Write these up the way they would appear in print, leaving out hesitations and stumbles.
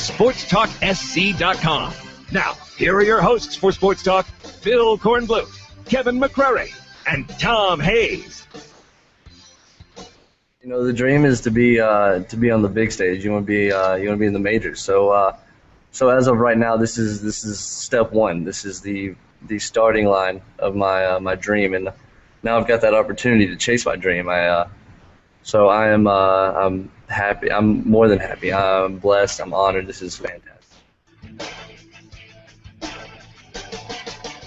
SportsTalkSC.com. Now, here are your hosts for Sports Talk, Phil Kornbluth, Kevin McCrary, and Tom Hayes. You know, the dream is to be on the big stage. You want to be in the majors. So as of right now, this is step one. This is the starting line of my dream, and now I've got that opportunity to chase my dream. So I'm happy. I'm more than happy. I'm blessed. I'm honored. This is fantastic.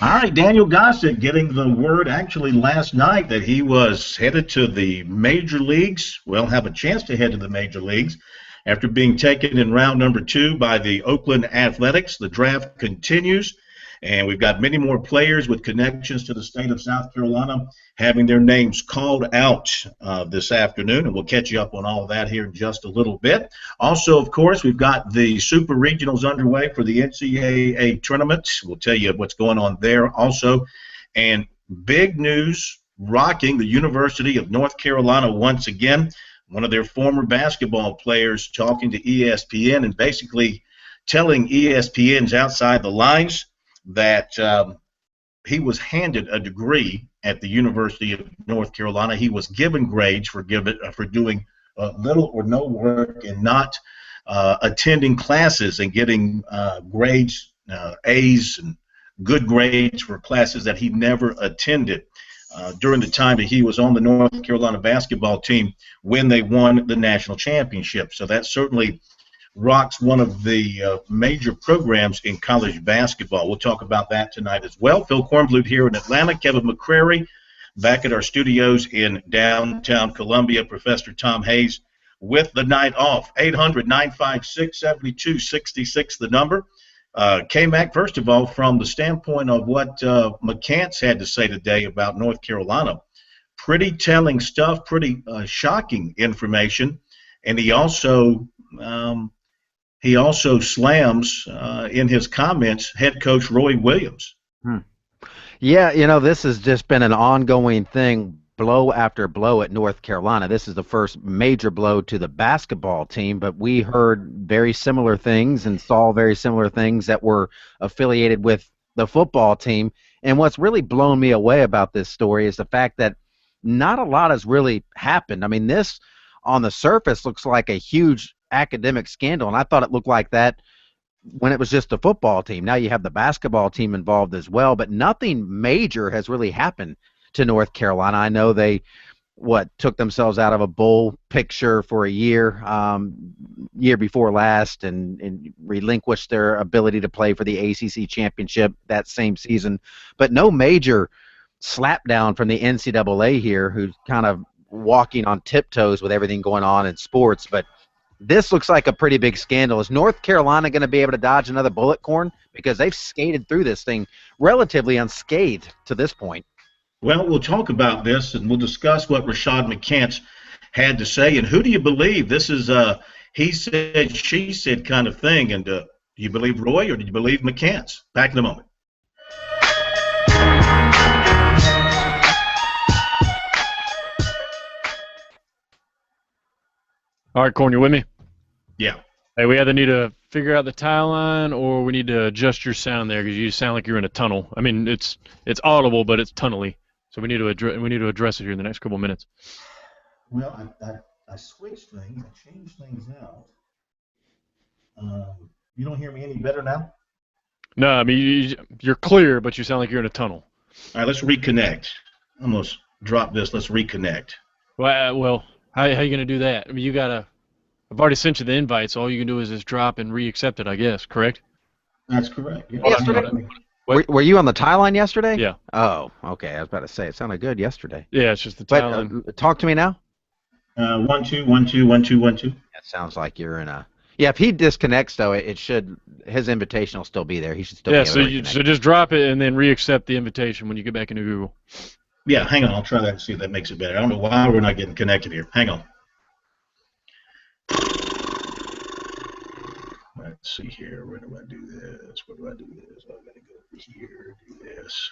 All right, Daniel Gossett getting the word actually last night that he was headed to the major leagues. Well, have a chance to head to the major leagues after being taken in round number 2 by the Oakland Athletics. The draft continues, and we've got many more players with connections to the state of South Carolina having their names called out this afternoon, and we'll catch you up on all of that here in just a little bit. Also, of course, we've got the Super Regionals underway for the NCAA tournament. We'll tell you what's going on there also. And big news rocking the University of North Carolina once again. One of their former basketball players talking to ESPN and basically telling ESPN's Outside the Lines that he was handed a degree at the University of North Carolina. He was given grades for doing little or no work and not attending classes and getting grades, A's and good grades for classes that he never attended during the time that he was on the North Carolina basketball team when they won the national championship. So that certainly rocks one of the major programs in college basketball. We'll talk about that tonight as well. Phil Kornbluth here in Atlanta, Kevin McCrary back at our studios in downtown Columbia, Professor Tom Hayes with the night off. 800-956-7266, the number. K-Mac, first of all, from the standpoint of what McCants had to say today about North Carolina, pretty telling stuff, pretty shocking information, and he also slams in his comments head coach Roy Williams. Yeah, you know, this has just been an ongoing thing, blow after blow at North Carolina. This is the first major blow to the basketball team, but we heard very similar things and saw very similar things that were affiliated with the football team. And what's really blown me away about this story is the fact that not a lot has really happened. I mean, this on the surface looks like a huge academic scandal, and I thought it looked like that when it was just the football team. Now you have the basketball team involved as well, but nothing major has really happened to North Carolina. I know they took themselves out of a bowl picture for a year before last, and relinquished their ability to play for the ACC championship that same season, but no major slapdown from the NCAA here, who's kind of walking on tiptoes with everything going on in sports. But this looks like a pretty big scandal. Is North Carolina going to be able to dodge another bullet, Corn? Because they've skated through this thing relatively unscathed to this point. Well, we'll talk about this, and we'll discuss what Rashad McCants had to say. And who do you believe? This is a he said, she said kind of thing. And do you believe Roy or do you believe McCants? Back in a moment. All right, Corn, you with me? Yeah. Hey, we either need to figure out the tile line or we need to adjust your sound there because you sound like you're in a tunnel. I mean, it's audible, but it's tunnely. So we need to address it here in the next couple of minutes. Well, I switched things. I changed things out. You don't hear me any better now? No, I mean, you're clear, but you sound like you're in a tunnel. All right, let's reconnect. I'm going to drop this. Let's reconnect. Well, how are you going to do that? I mean, I've already sent you the invite, so all you can do is just drop and re-accept it, I guess, correct? That's correct. Yeah. Yesterday? Were you on the tie line yesterday? Yeah. Oh, okay. I was about to say, it sounded good yesterday. Yeah, it's just the tie line. Talk to me now. 1 2 1 2 1 2 1 2. That sounds like you're in a. Yeah, if he disconnects though, his invitation will still be there. He should still. Yeah, be able to so just drop it and then re-accept the invitation when you get back into Google. Yeah, hang on. I'll try that and see if that makes it better. I don't know why we're not getting connected here. Hang on. Let's see here. Where do I do this? Where do I do this? I'm going to go over here, do this.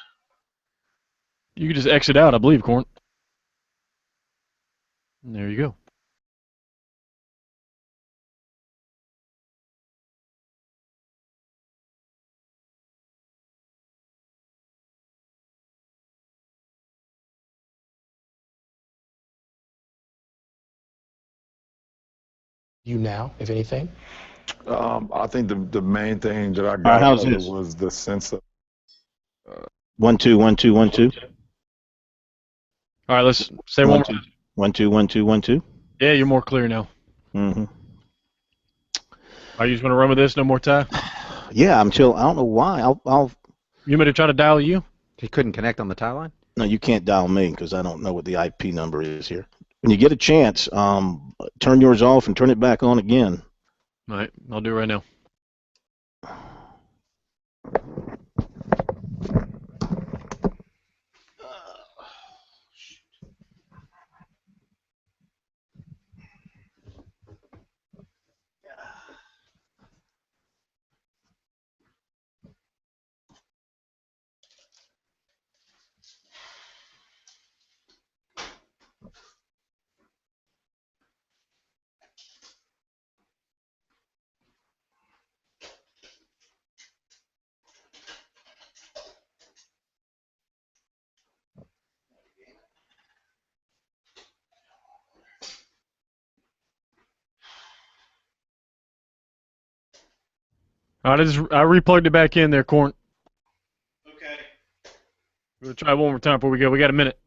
You can just exit out, I believe, Corn. There you go. you now, if anything? I think the main thing that I right, got how's out of it this? was the sense of 1 2 1 2 1 2. All right, let's say one more time. 1 2 1 2 1 2. Yeah, you're more clear now. Mm-hmm. Are you just going to run with this? No more tie? Yeah, until I don't know why. I'll. You want me to try to dial you? He couldn't connect on the tie line? No, you can't dial me because I don't know what the IP number is here. When you get a chance, turn yours off and turn it back on again. All right, I'll do it right now. All right, I replugged it back in there, Corn. Okay. We'll try one more time before we go. We got a minute.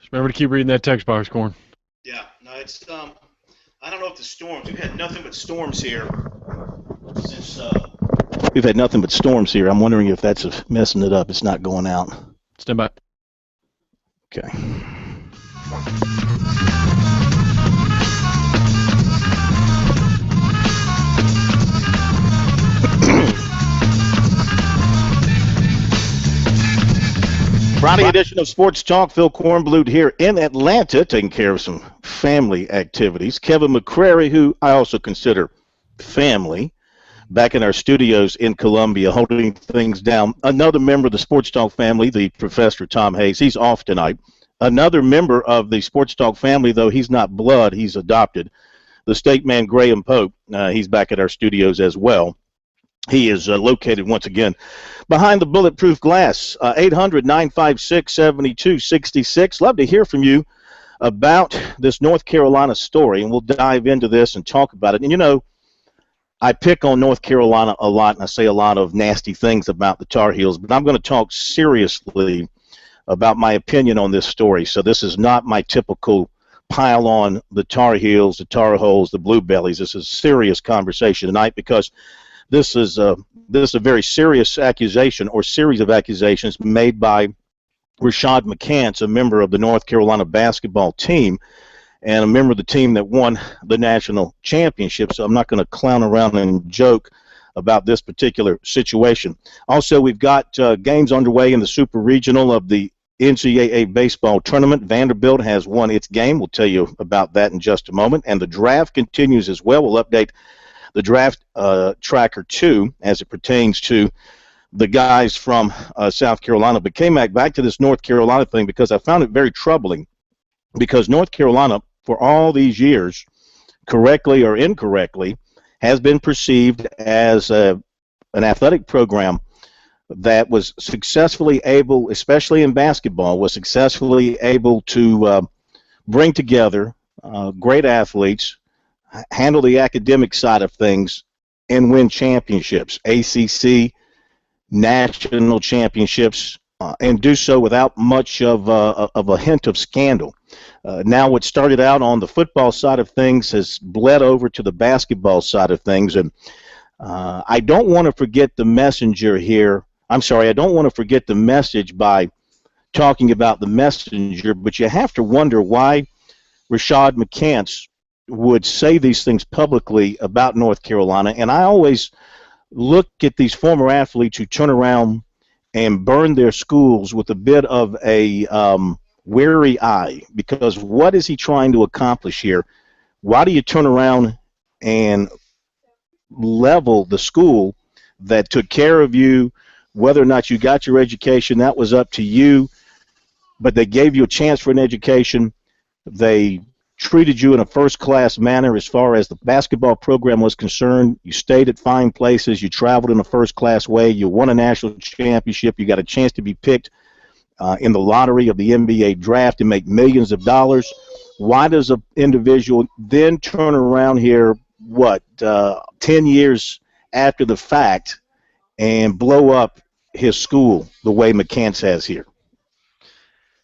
Just remember to keep reading that text box, Corn. Yeah, no, it's I don't know if the storms. We've had nothing but storms here since. We've had nothing but storms here. I'm wondering if that's messing it up. It's not going out. Stand by. Okay. Friday edition of Sports Talk. Phil Kornblut here in Atlanta, taking care of some family activities. Kevin McCrary, who I also consider family, back in our studios in Columbia, holding things down. Another member of the Sports Talk family, the Professor Tom Hayes, he's off tonight. Another member of the Sports Talk family, though he's not blood, he's adopted, the state man Graham Pope. He's back at our studios as well. He is located, once again, behind the bulletproof glass, 800-956-7266. Love to hear from you about this North Carolina story, and we'll dive into this and talk about it. And, you know, I pick on North Carolina a lot, and I say a lot of nasty things about the Tar Heels, but I'm going to talk seriously about my opinion on this story. So this is not my typical pile on the Tar Heels, the Tar Holes, the Blue Bellies. This is a serious conversation tonight because this is a very serious accusation or series of accusations made by Rashad McCants, a member of the North Carolina basketball team and a member of the team that won the national championship. So I'm not going to clown around and joke about this particular situation. Also, we've got games underway in the Super Regional of the NCAA baseball tournament. Vanderbilt has won its game. We'll tell you about that in just a moment. And the draft continues as well. We'll update the draft tracker, too, as it pertains to the guys from South Carolina. But came back to this North Carolina thing because I found it very troubling because North Carolina, for all these years, correctly or incorrectly, has been perceived as an athletic program that was successfully able, especially in basketball, was successfully able to bring together great athletes, handle the academic side of things, and win championships, ACC, national championships, and do so without much of a hint of scandal. Now what started out on the football side of things has bled over to the basketball side of things, and I don't want to forget the messenger here. I'm sorry, I don't want to forget the message by talking about the messenger, but you have to wonder why Rashad McCants would say these things publicly about North Carolina, and I always look at these former athletes who turn around and burn their schools with a bit of a wary eye, because what is he trying to accomplish here? Why do you turn around and level the school that took care of you? Whether or not you got your education, that was up to you, but they gave you a chance for an education. They treated you in a first-class manner as far as the basketball program was concerned. You stayed at fine places. You traveled in a first-class way. You won a national championship. You got a chance to be picked in the lottery of the NBA draft and make millions of dollars. Why does an individual then turn around here, 10 years after the fact, and blow up his school the way McCants has here?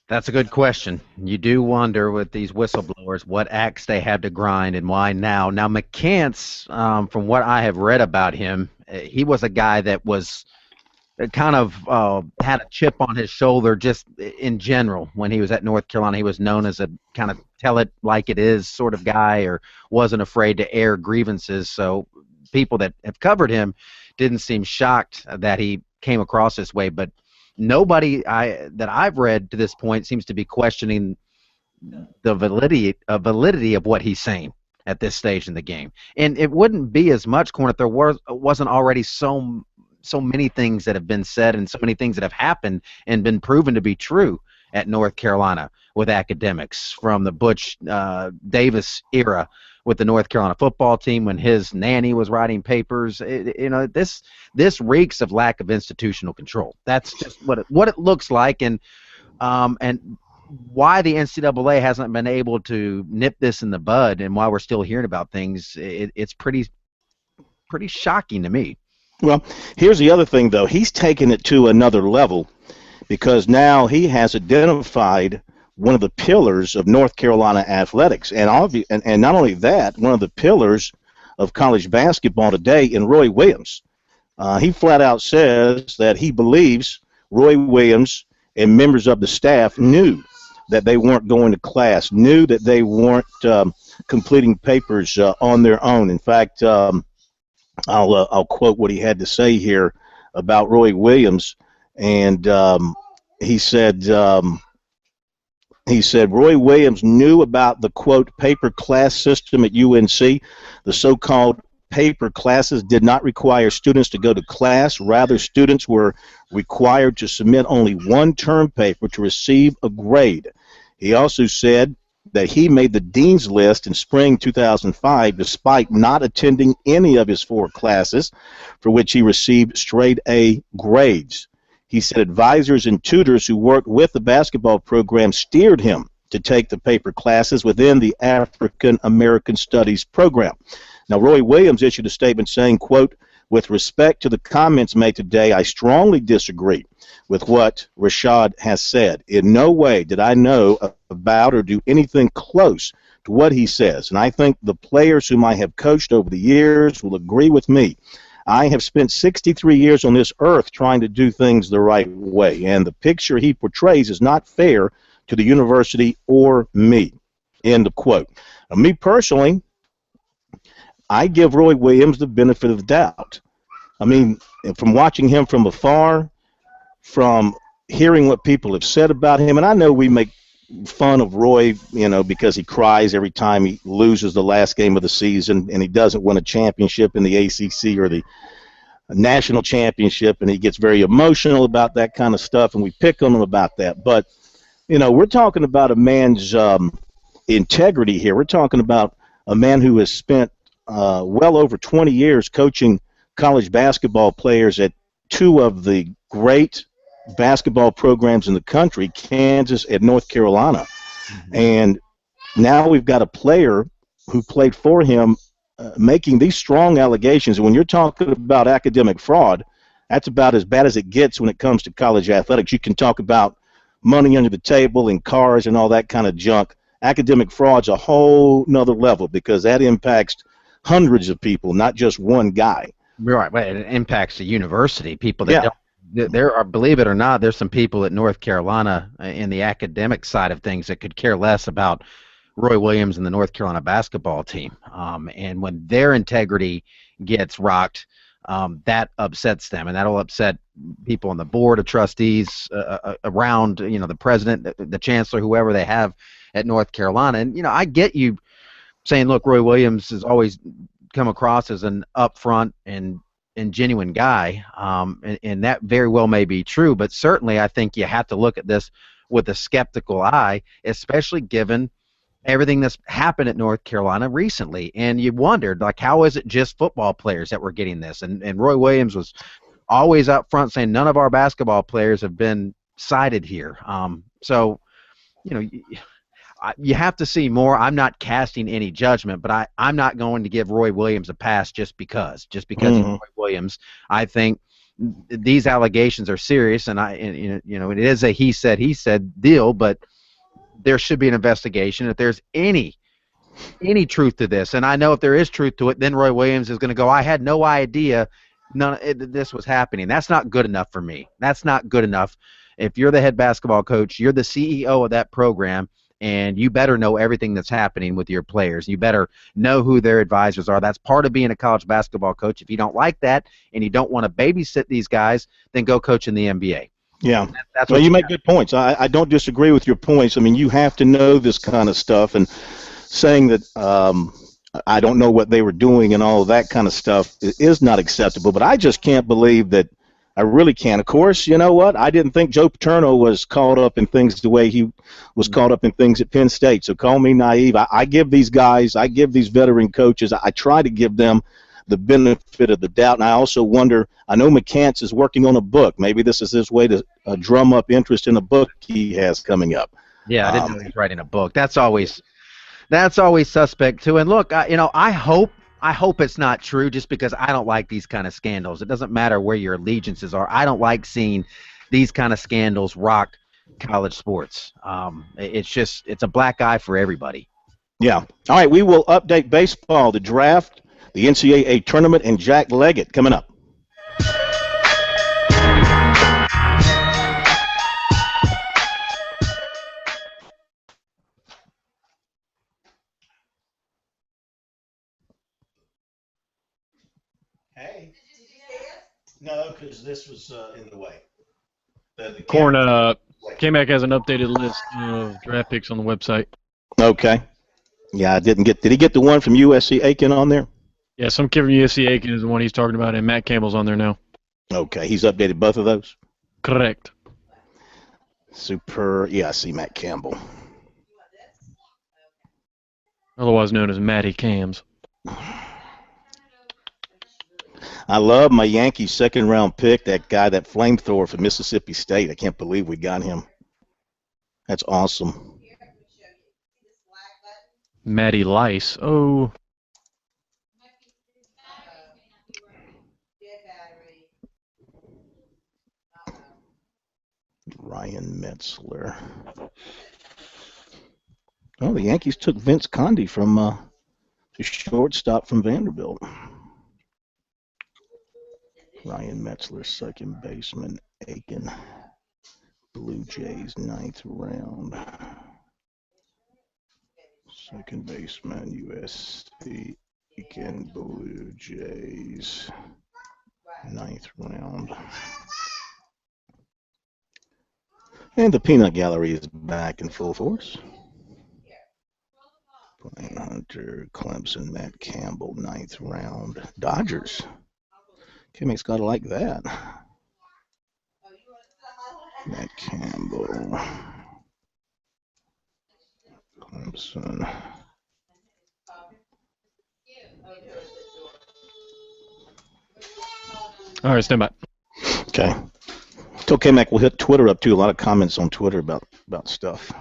That's a good question. You do wonder with these whistleblowers what axe they had to grind and why now. Now, McCants, from what I have read about him, he was a guy that was kind of had a chip on his shoulder just in general. When he was at North Carolina, he was known as a kind of tell it like it is sort of guy, or wasn't afraid to air grievances. So people that have covered him didn't seem shocked that he came across this way, but nobody that I've read to this point seems to be questioning the validity of what he's saying at this stage in the game. And it wouldn't be as much, Corn, if there wasn't already so many things that have been said and so many things that have happened and been proven to be true at North Carolina with academics, from the Butch Davis era with the North Carolina football team when his nanny was writing papers. This reeks of lack of institutional control. That's just what it looks like, and why the NCAA hasn't been able to nip this in the bud, and why we're still hearing about things. It's pretty shocking to me. Well, here's the other thing, though. He's taken it to another level, because now he has identified one of the pillars of North Carolina athletics, and not only that, one of the pillars of college basketball today in Roy Williams. He flat out says that he believes Roy Williams and members of the staff knew that they weren't going to class, knew that they weren't completing papers on their own. In fact, I'll quote what he had to say here about Roy Williams, and he said, Roy Williams knew about the, quote, paper class system at UNC. The so-called paper classes did not require students to go to class. Rather, students were required to submit only one term paper to receive a grade. He also said that he made the dean's list in spring 2005 despite not attending any of his 4 classes, for which he received straight A grades. He said advisors and tutors who worked with the basketball program steered him to take the paper classes within the African American Studies program. Now, Roy Williams issued a statement saying, quote, with respect to the comments made today, I strongly disagree with what Rashad has said. In no way did I know about or do anything close to what he says, and I think the players whom I have coached over the years will agree with me. I have spent 63 years on this earth trying to do things the right way, and the picture he portrays is not fair to the university or me. End of quote. Now, me personally, I give Roy Williams the benefit of the doubt. I mean, from watching him from afar, from hearing what people have said about him, and I know we make fun of Roy, because he cries every time he loses the last game of the season and he doesn't win a championship in the ACC or the national championship, and he gets very emotional about that kind of stuff, and we pick on him about that. But, we're talking about a man's integrity here. We're talking about a man who has spent well over 20 years coaching college basketball players at 2 of the great basketball programs in the country, Kansas and North Carolina. Mm-hmm. And now we've got a player who played for him making these strong allegations. And when you're talking about academic fraud, that's about as bad as it gets when it comes to college athletics. You can talk about money under the table and cars and all that kind of junk. Academic fraud's a whole nother level, because that impacts hundreds of people, not just one guy. Right, but it impacts the university. People that don't. There are, believe it or not, there's some people at North Carolina in the academic side of things that could care less about Roy Williams and the North Carolina basketball team. And when their integrity gets rocked, that upsets them, and that'll upset people on the board of trustees, around, the president, the chancellor, whoever they have at North Carolina. And, I get you saying, look, Roy Williams has always come across as an upfront and genuine guy, and that very well may be true, but certainly I think you have to look at this with a skeptical eye, especially given everything that's happened at North Carolina recently. And you wondered, like, how is it just football players that were getting this? And Roy Williams was always up front saying none of our basketball players have been cited here. So, you have to see more. I'm not casting any judgment, but I'm not going to give Roy Williams a pass just because he's Roy Williams. I think these allegations are serious, and it is a he said deal, but there should be an investigation. If there's any truth to this, and I know if there is truth to it, then Roy Williams is going to go, I had no idea this was happening. That's not good enough for me. That's not good enough. If you're the head basketball coach, you're the CEO of that program, and you better know everything that's happening with your players. You better know who their advisors are. That's part of being a college basketball coach. If you don't like that and you don't want to babysit these guys, then go coach in the NBA. Yeah. Well, you make good points. I don't disagree with your points. I mean, you have to know this kind of stuff, and saying that I don't know what they were doing and all of that kind of stuff is not acceptable. But I just can't believe that. I really can't. Of course, you know what? I didn't think Joe Paterno was caught up in things the way he was caught up in things at Penn State. So call me naive. I give these guys, I give these veteran coaches, I try to give them the benefit of the doubt. And I also wonder, I know McCants is working on a book. Maybe this is his way to drum up interest in a book he has coming up. Yeah, I didn't know he was writing a book. That's always suspect too. And look, I hope it's not true, just because I don't like these kind of scandals. It doesn't matter where your allegiances are. I don't like seeing these kind of scandals rock college sports. It's a black eye for everybody. Yeah. All right, we will update baseball, the draft, the NCAA tournament, and Jack Leggett coming up. Hey. No, because this was in the way. Corn, K-Mac has an updated list of draft picks on the website. Okay. Yeah, I didn't get. Did he get the one from USC Aiken on there? Yeah, some kid from USC Aiken is the one he's talking about, and Matt Campbell's on there now. Okay, he's updated both of those? Correct. Super. Yeah, I see Matt Campbell. Otherwise known as Matty Cams. I love my Yankees second-round pick, that guy, that flamethrower from Mississippi State. I can't believe we got him. That's awesome. Matty Lice. Oh. Ryan Metzler. Oh, the Yankees took Vince Conde from the shortstop from Vanderbilt. Ryan Metzler, second baseman, Aiken. Blue Jays, 9th round. Second baseman, USC, Aiken, Blue Jays, 9th round. And the peanut gallery is back in full force. Brian Hunter, Clemson, Matt Campbell, 9th round. Dodgers. Kimmy's got to like that. Matt Campbell. Clemson. All right, stand by. Okay. It's okay, Mac. We'll hit Twitter up, too. A lot of comments on Twitter about stuff.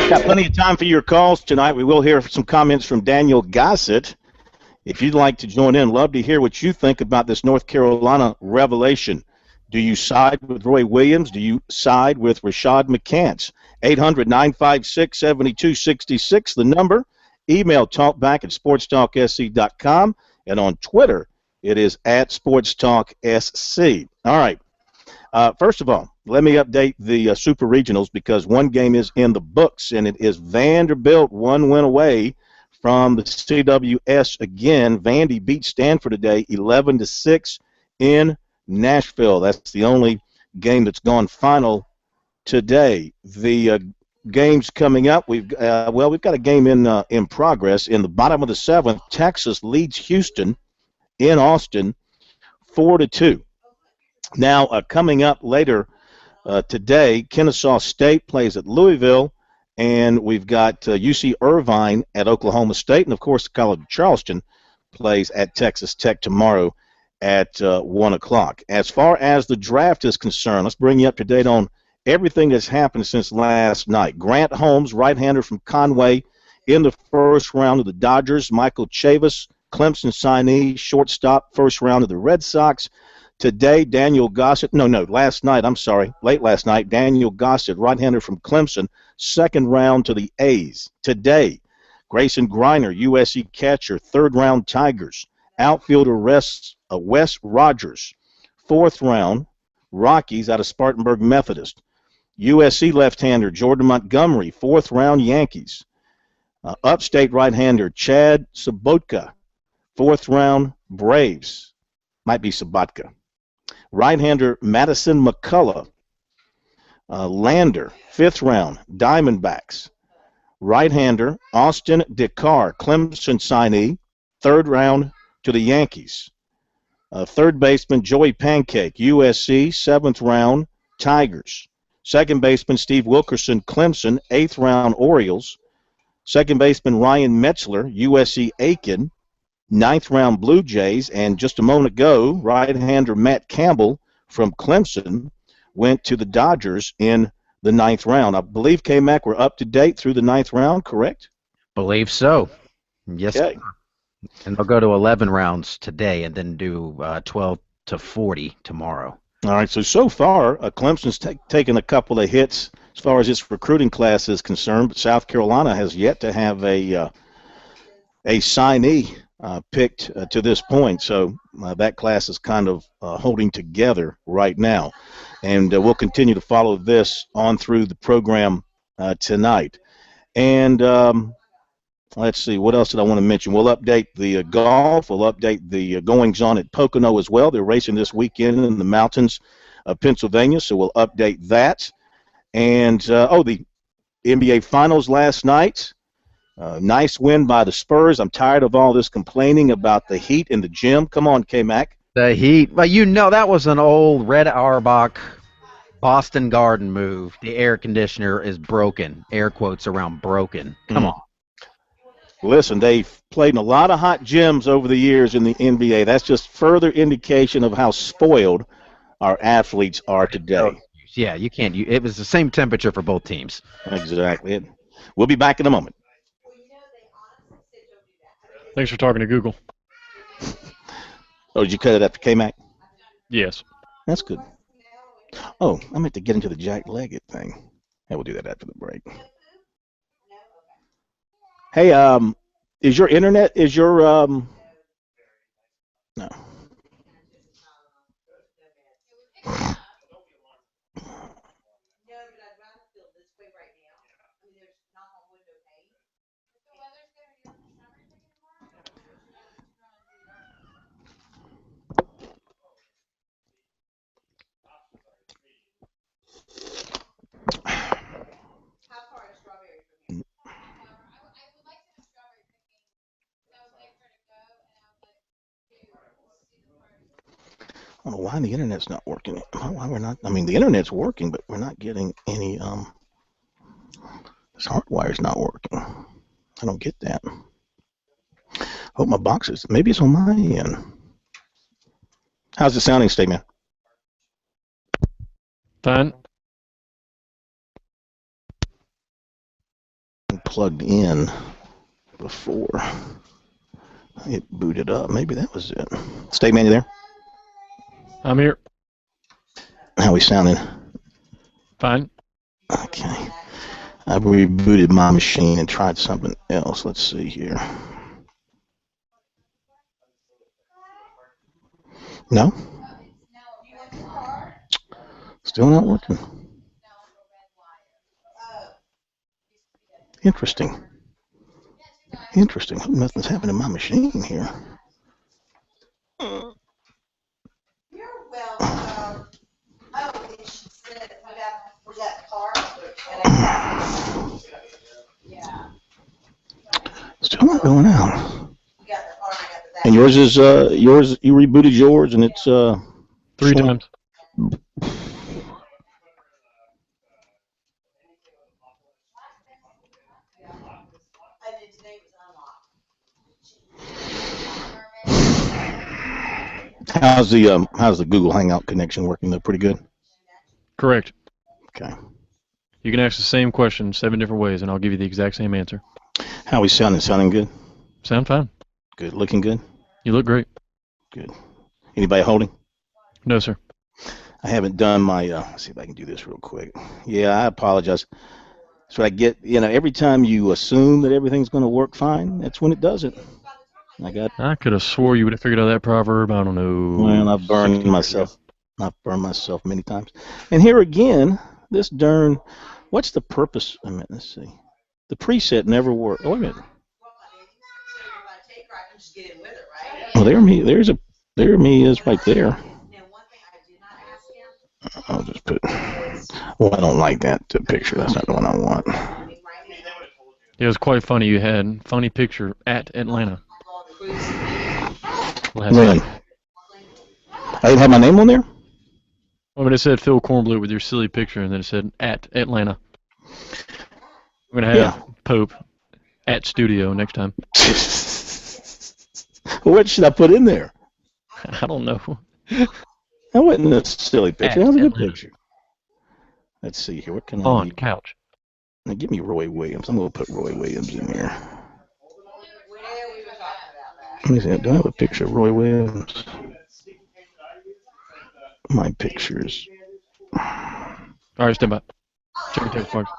Got plenty of time for your calls tonight. We will hear some comments from Daniel Gossett. If you'd like to join in, love to hear what you think about this North Carolina revelation. Do you side with Roy Williams? Do you side with Rashad McCants? 800-956-7266, the number. Email talkback@sportstalksc.com. And on Twitter, it is @SportsTalkSC. All right. First of all, let me update the Super Regionals because one game is in the books, and it is Vanderbilt one win away from the CWS again. Vandy beat Stanford today 11-6 in Nashville. That's the only game that's gone final today. The games coming up, we've got a game in progress. In the bottom of the seventh, Texas leads Houston in Austin 4-2. Now, coming up later today, Kennesaw State plays at Louisville, and we've got UC Irvine at Oklahoma State, and, of course, the College of Charleston plays at Texas Tech tomorrow at 1 o'clock. As far as the draft is concerned, let's bring you up to date on everything that's happened since last night. Grant Holmes, right-hander from Conway, in the first round of the Dodgers. Michael Chavis, Clemson signee, shortstop, first round of the Red Sox. Today, Daniel Gossett, late last night, Daniel Gossett, right-hander from Clemson, second round to the A's. Today, Grayson Griner, USC catcher, third round Tigers. Outfielder Wes Rogers, fourth round, Rockies out of Spartanburg Methodist. USC left-hander Jordan Montgomery, fourth round Yankees. Upstate right-hander Chad Sobotka, fourth round Braves. Might be Sabatka. Right-hander Madison McCullough, Lander, fifth round, Diamondbacks. Right-hander Austin Decar, Clemson signee, third round to the Yankees. Third baseman Joey Pancake, USC, seventh round, Tigers. Second baseman Steve Wilkerson, Clemson, eighth round, Orioles. Second baseman Ryan Metzler, USC, Aiken, ninth round, Blue Jays. And just a moment ago, right-hander Matt Campbell from Clemson went to the Dodgers in the ninth round. I believe, K-Mac, we're up to date through the ninth round, correct? Believe so. Yes. Okay. And they'll go to 11 rounds today and then do 12 to 40 tomorrow. All right, so far, Clemson's taken a couple of hits as far as its recruiting class is concerned, but South Carolina has yet to have a signee picked to this point. So that class is kind of holding together right now. And we'll continue to follow this on through the program tonight. And let's see, what else did I want to mention? We'll update the golf. We'll update the goings-on at Pocono as well. They're racing this weekend in the mountains of Pennsylvania, so we'll update that. And, the NBA Finals last night. Nice win by the Spurs. I'm tired of all this complaining about the heat in the gym. Come on, K-Mac. The heat. Well, that was an old Red Auerbach Boston Garden move. The air conditioner is broken. Air quotes around broken. Come on. Listen, they've played in a lot of hot gyms over the years in the NBA. That's just further indication of how spoiled our athletes are today. Yeah, you can't. It was the same temperature for both teams. Exactly. We'll be back in a moment. Thanks for talking to Google. Oh, did you cut it after K-Mac? Yes. That's good. Oh, I meant to get into the Jack Leggett thing. Hey, we'll do that after the break. Hey, is your internet, no. I don't know why the internet's not working. Why we're not? I mean, the internet's working, but we're not getting any. This hardwire's not working. I don't get that. Hope my box is. Maybe it's on my end. How's the sounding, Statement? Fine. Plugged in before it booted up. Maybe that was it. Statement, you there? I'm here. How we sounding? Fine. Okay. I rebooted my machine and tried something else. Let's see here. No? Still not working. Interesting. Interesting. Nothing's happened to my machine here. You're welcome. Oh, and she said we got cards. Yeah. Still not going out. We got the card. And yours is yours. You rebooted yours, and it's 3 times. How's the Google Hangout connection working? Though pretty good. Correct. Okay. You can ask the same question 7 different ways, and I'll give you the exact same answer. How we sounding? Sounding good. Sound fine. Good. Looking good. You look great. Good. Anybody holding? No, sir. I haven't done my. Let's see if I can do this real quick. Yeah, I apologize. That's what I get. You know, every time you assume that everything's going to work fine, that's when it doesn't. I could have swore you would have figured out that proverb. I don't know. Well, I've burned myself. I've burned myself many times. And here again, this darn. What's the purpose? I mean, let's see. The preset never worked. Oh, wait a minute. Well, there me is right there. I'll just put. Well, I don't like that picture. That's not the one I want. It was quite funny. You had funny picture at Atlanta. When? I didn't have my name on there? I mean, it said Phil Kornblut with your silly picture, and then it said at Atlanta. We're going to have Pope at studio next time. What should I put in there? I don't know. That wasn't a silly picture. That was a good picture. Let's see here. What can I On use? couch. Now, give me Roy Williams. I'm going to put Roy Williams in here. Let me see. Do I have a picture of Roy Williams? My pictures. All right, stand by. Check your text box.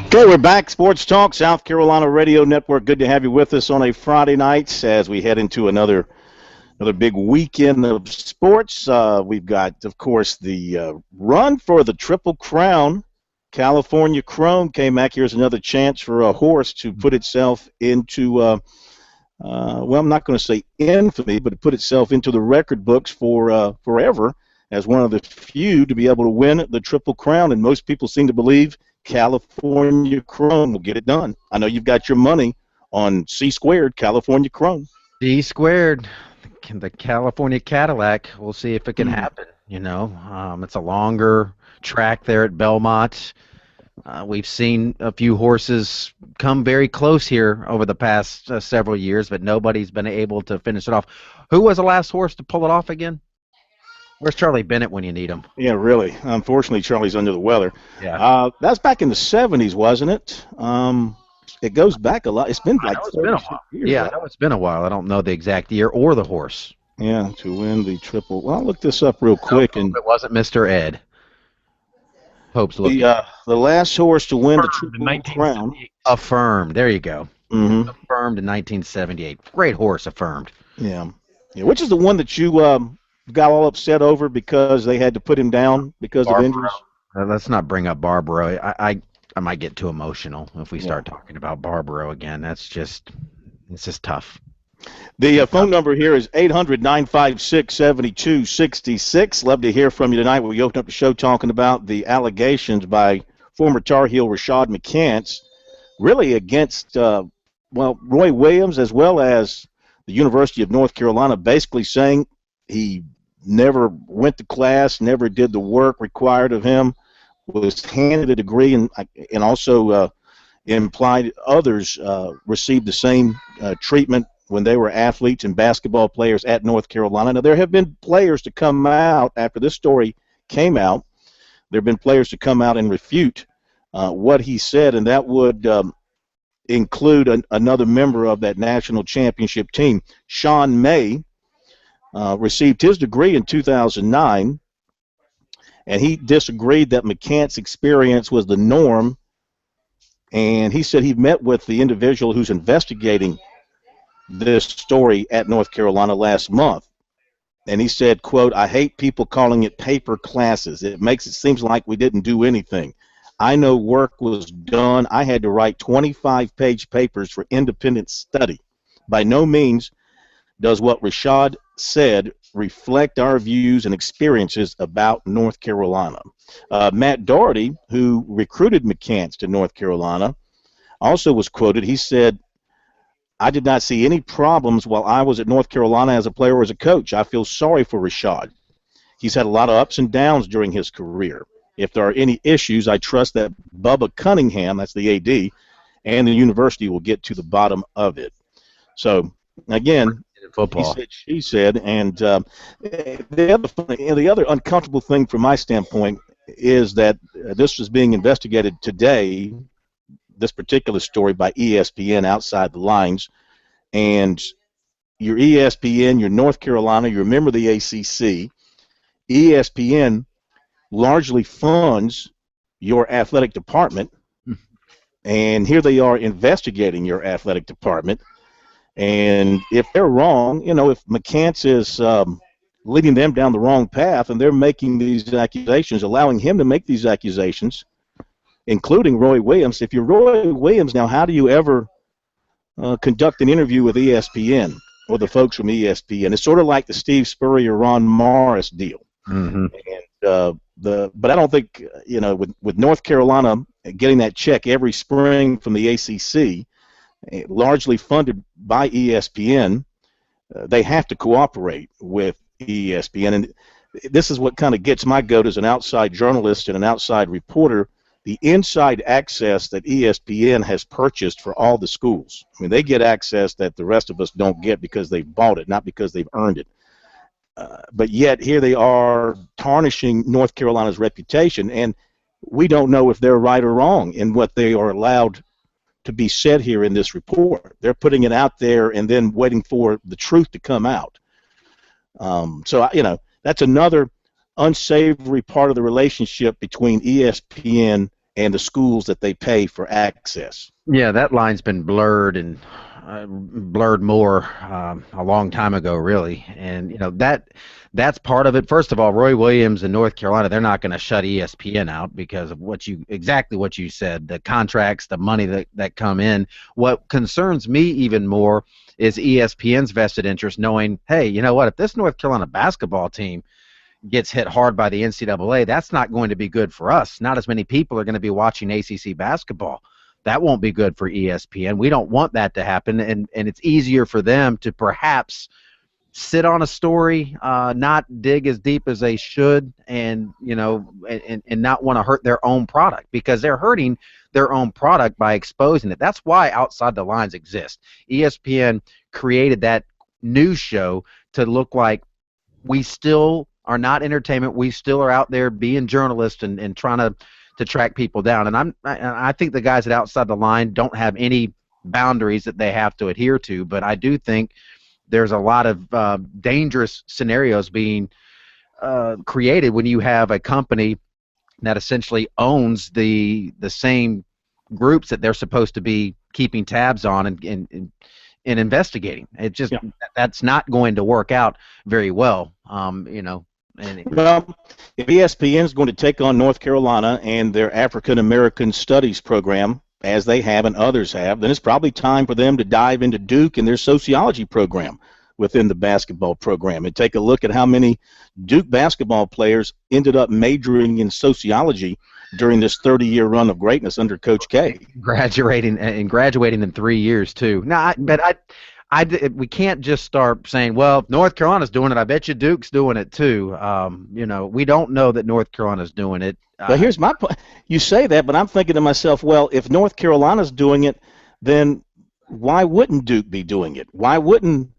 Okay, we're back. Sports Talk, South Carolina Radio Network. Good to have you with us on a Friday night as we head into another big weekend of sports. We've got, of course, the run for the Triple Crown. California Chrome came back. Here's another chance for a horse to put itself into, well, I'm not going to say infamy, but to put itself into the record books for forever as one of the few to be able to win the Triple Crown. And most people seem to believe California Chrome will get it done. I know you've got your money on C squared, California Chrome. C squared, the California Cadillac. We'll see if it can happen. You know, it's a longer track there at Belmont. We've seen a few horses come very close here over the past several years, but nobody's been able to finish it off. Who was the last horse to pull it off again? Where's Charlie Bennett when you need him? Yeah, really. Unfortunately, Charlie's under the weather. Yeah. That's back in the 70s, wasn't it? It goes back a lot. It's been like 36 years. Yeah, right? I know it's been a while. I don't know the exact year or the horse. Yeah, to win the triple. Well, I'll look this up real quick. And it wasn't Mr. Ed. Hope's looking. The last horse to win the Triple Crown. Affirmed. There you go. Mm-hmm. Affirmed in 1978. Great horse, Affirmed. Yeah. Which is the one that you got all upset over because they had to put him down because of injuries? Let's not bring up Barbaro. I might get too emotional if we start talking about Barbaro again. It's just tough. The phone number here is 800-956-7266. Love to hear from you tonight. We opened up the show talking about the allegations by former Tar Heel Rashad McCants, really against, Roy Williams as well as the University of North Carolina, basically saying he never went to class, never did the work required of him, was handed a degree, and also implied others received the same treatment when they were athletes and basketball players at North Carolina. Now, there have been players to come out after this story came out. There have been players to come out and refute what he said, and that would include another member of that national championship team. Sean May received his degree in 2009, and he disagreed that McCants' experience was the norm, and he said he met with the individual who's investigating this story at North Carolina last month, and he said, quote, "I hate people calling it paper classes. It makes it seem like we didn't do anything. I know work was done. I had to write 25-page papers for independent study. By no means does what Rashad said reflect our views and experiences about North Carolina." Matt Doherty, who recruited McCants to North Carolina, also was quoted. He said, "I did not see any problems while I was at North Carolina as a player or as a coach. I feel sorry for Rashad. He's had a lot of ups and downs during his career. If there are any issues, I trust that Bubba Cunningham," that's the AD, "and the university will get to the bottom of it." So, again, Football. he said, she said, and the other uncomfortable thing from my standpoint is that this was being investigated today, this particular story, by ESPN, Outside the Lines, and your ESPN, your North Carolina, you remember the ACC, ESPN largely funds your athletic department, and here they are investigating your athletic department. And if they're wrong, if McCants is leading them down the wrong path and they're making these accusations, allowing him to make these accusations, including Roy Williams, if you're Roy Williams now, how do you ever conduct an interview with ESPN or the folks from ESPN? It's sort of like the Steve Spurrier, Ron Morris deal. Mm-hmm. And but I don't think, with North Carolina getting that check every spring from the ACC, largely funded by ESPN, they have to cooperate with ESPN. And this is what kind of gets my goat as an outside journalist and an outside reporter, the inside access that ESPN has purchased for all the schools. I mean, they get access that the rest of us don't get because they've bought it, not because they've earned it. But yet here they are tarnishing North Carolina's reputation, and we don't know if they're right or wrong in what they are allowed to be said here in this report. They're putting it out there and then waiting for the truth to come out. So, that's another unsavory part of the relationship between ESPN and the schools that they pay for access. Yeah, that line's been blurred and blurred more a long time ago, really. And that's part of it. First of all, Roy Williams in North Carolina, they're not going to shut ESPN out because of exactly what you said, the contracts, the money that come in. What concerns me even more is ESPN's vested interest, knowing, hey, you know what, if this North Carolina basketball team gets hit hard by the NCAA, that's not going to be good for us. Not as many people are going to be watching ACC basketball. That won't be good for ESPN. We don't want that to happen, and it's easier for them to perhaps sit on a story, not dig as deep as they should, and not want to hurt their own product, because they're hurting their own product by exposing it. That's why Outside the Lines exists. ESPN created that news show to look like we still are not entertainment. We still are out there being journalists and trying to track people down. And I think the guys at Outside the Line don't have any boundaries that they have to adhere to, but I do think there's a lot of dangerous scenarios being created when you have a company that essentially owns the same groups that they're supposed to be keeping tabs on and investigating. It just that's not going to work out very well. Well, if ESPN is going to take on North Carolina and their African American Studies program, as they have and others have, then it's probably time for them to dive into Duke and their sociology program within the basketball program and take a look at how many Duke basketball players ended up majoring in sociology during this 30-year run of greatness under Coach K. Graduating in 3 years too. We can't just start saying, well, if North Carolina's doing it, I bet you Duke's doing it too. We don't know that North Carolina's doing it. But here's my point. You say that, but I'm thinking to myself, well, if North Carolina's doing it, then why wouldn't Duke be doing it? Why wouldn't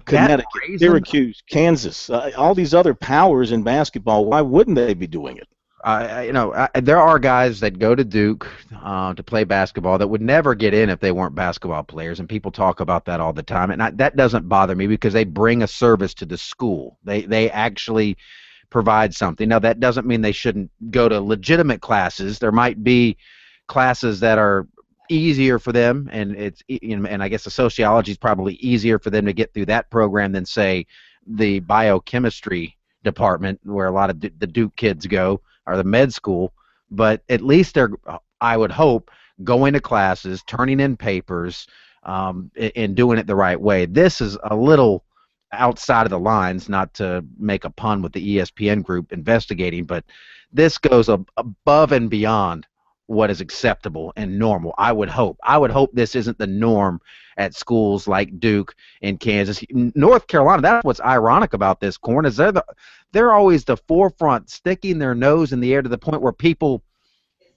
Connecticut, Syracuse, Kansas, all these other powers in basketball, why wouldn't they be doing it? There are guys that go to Duke to play basketball that would never get in if they weren't basketball players, and people talk about that all the time. And that doesn't bother me because they bring a service to the school. They actually provide something. Now, that doesn't mean they shouldn't go to legitimate classes. There might be classes that are easier for them, and and I guess the sociology is probably easier for them to get through that program than, say, the biochemistry department where a lot of the Duke kids go, or the med school. But at least they're, I would hope, going to classes, turning in papers, and doing it the right way. This is a little outside of the lines, not to make a pun with the ESPN group investigating, but this goes above and beyond what is acceptable and normal. I would hope this isn't the norm at schools like Duke and Kansas. North Carolina, that's what's ironic about this, Corn, is they're always the forefront, sticking their nose in the air to the point where people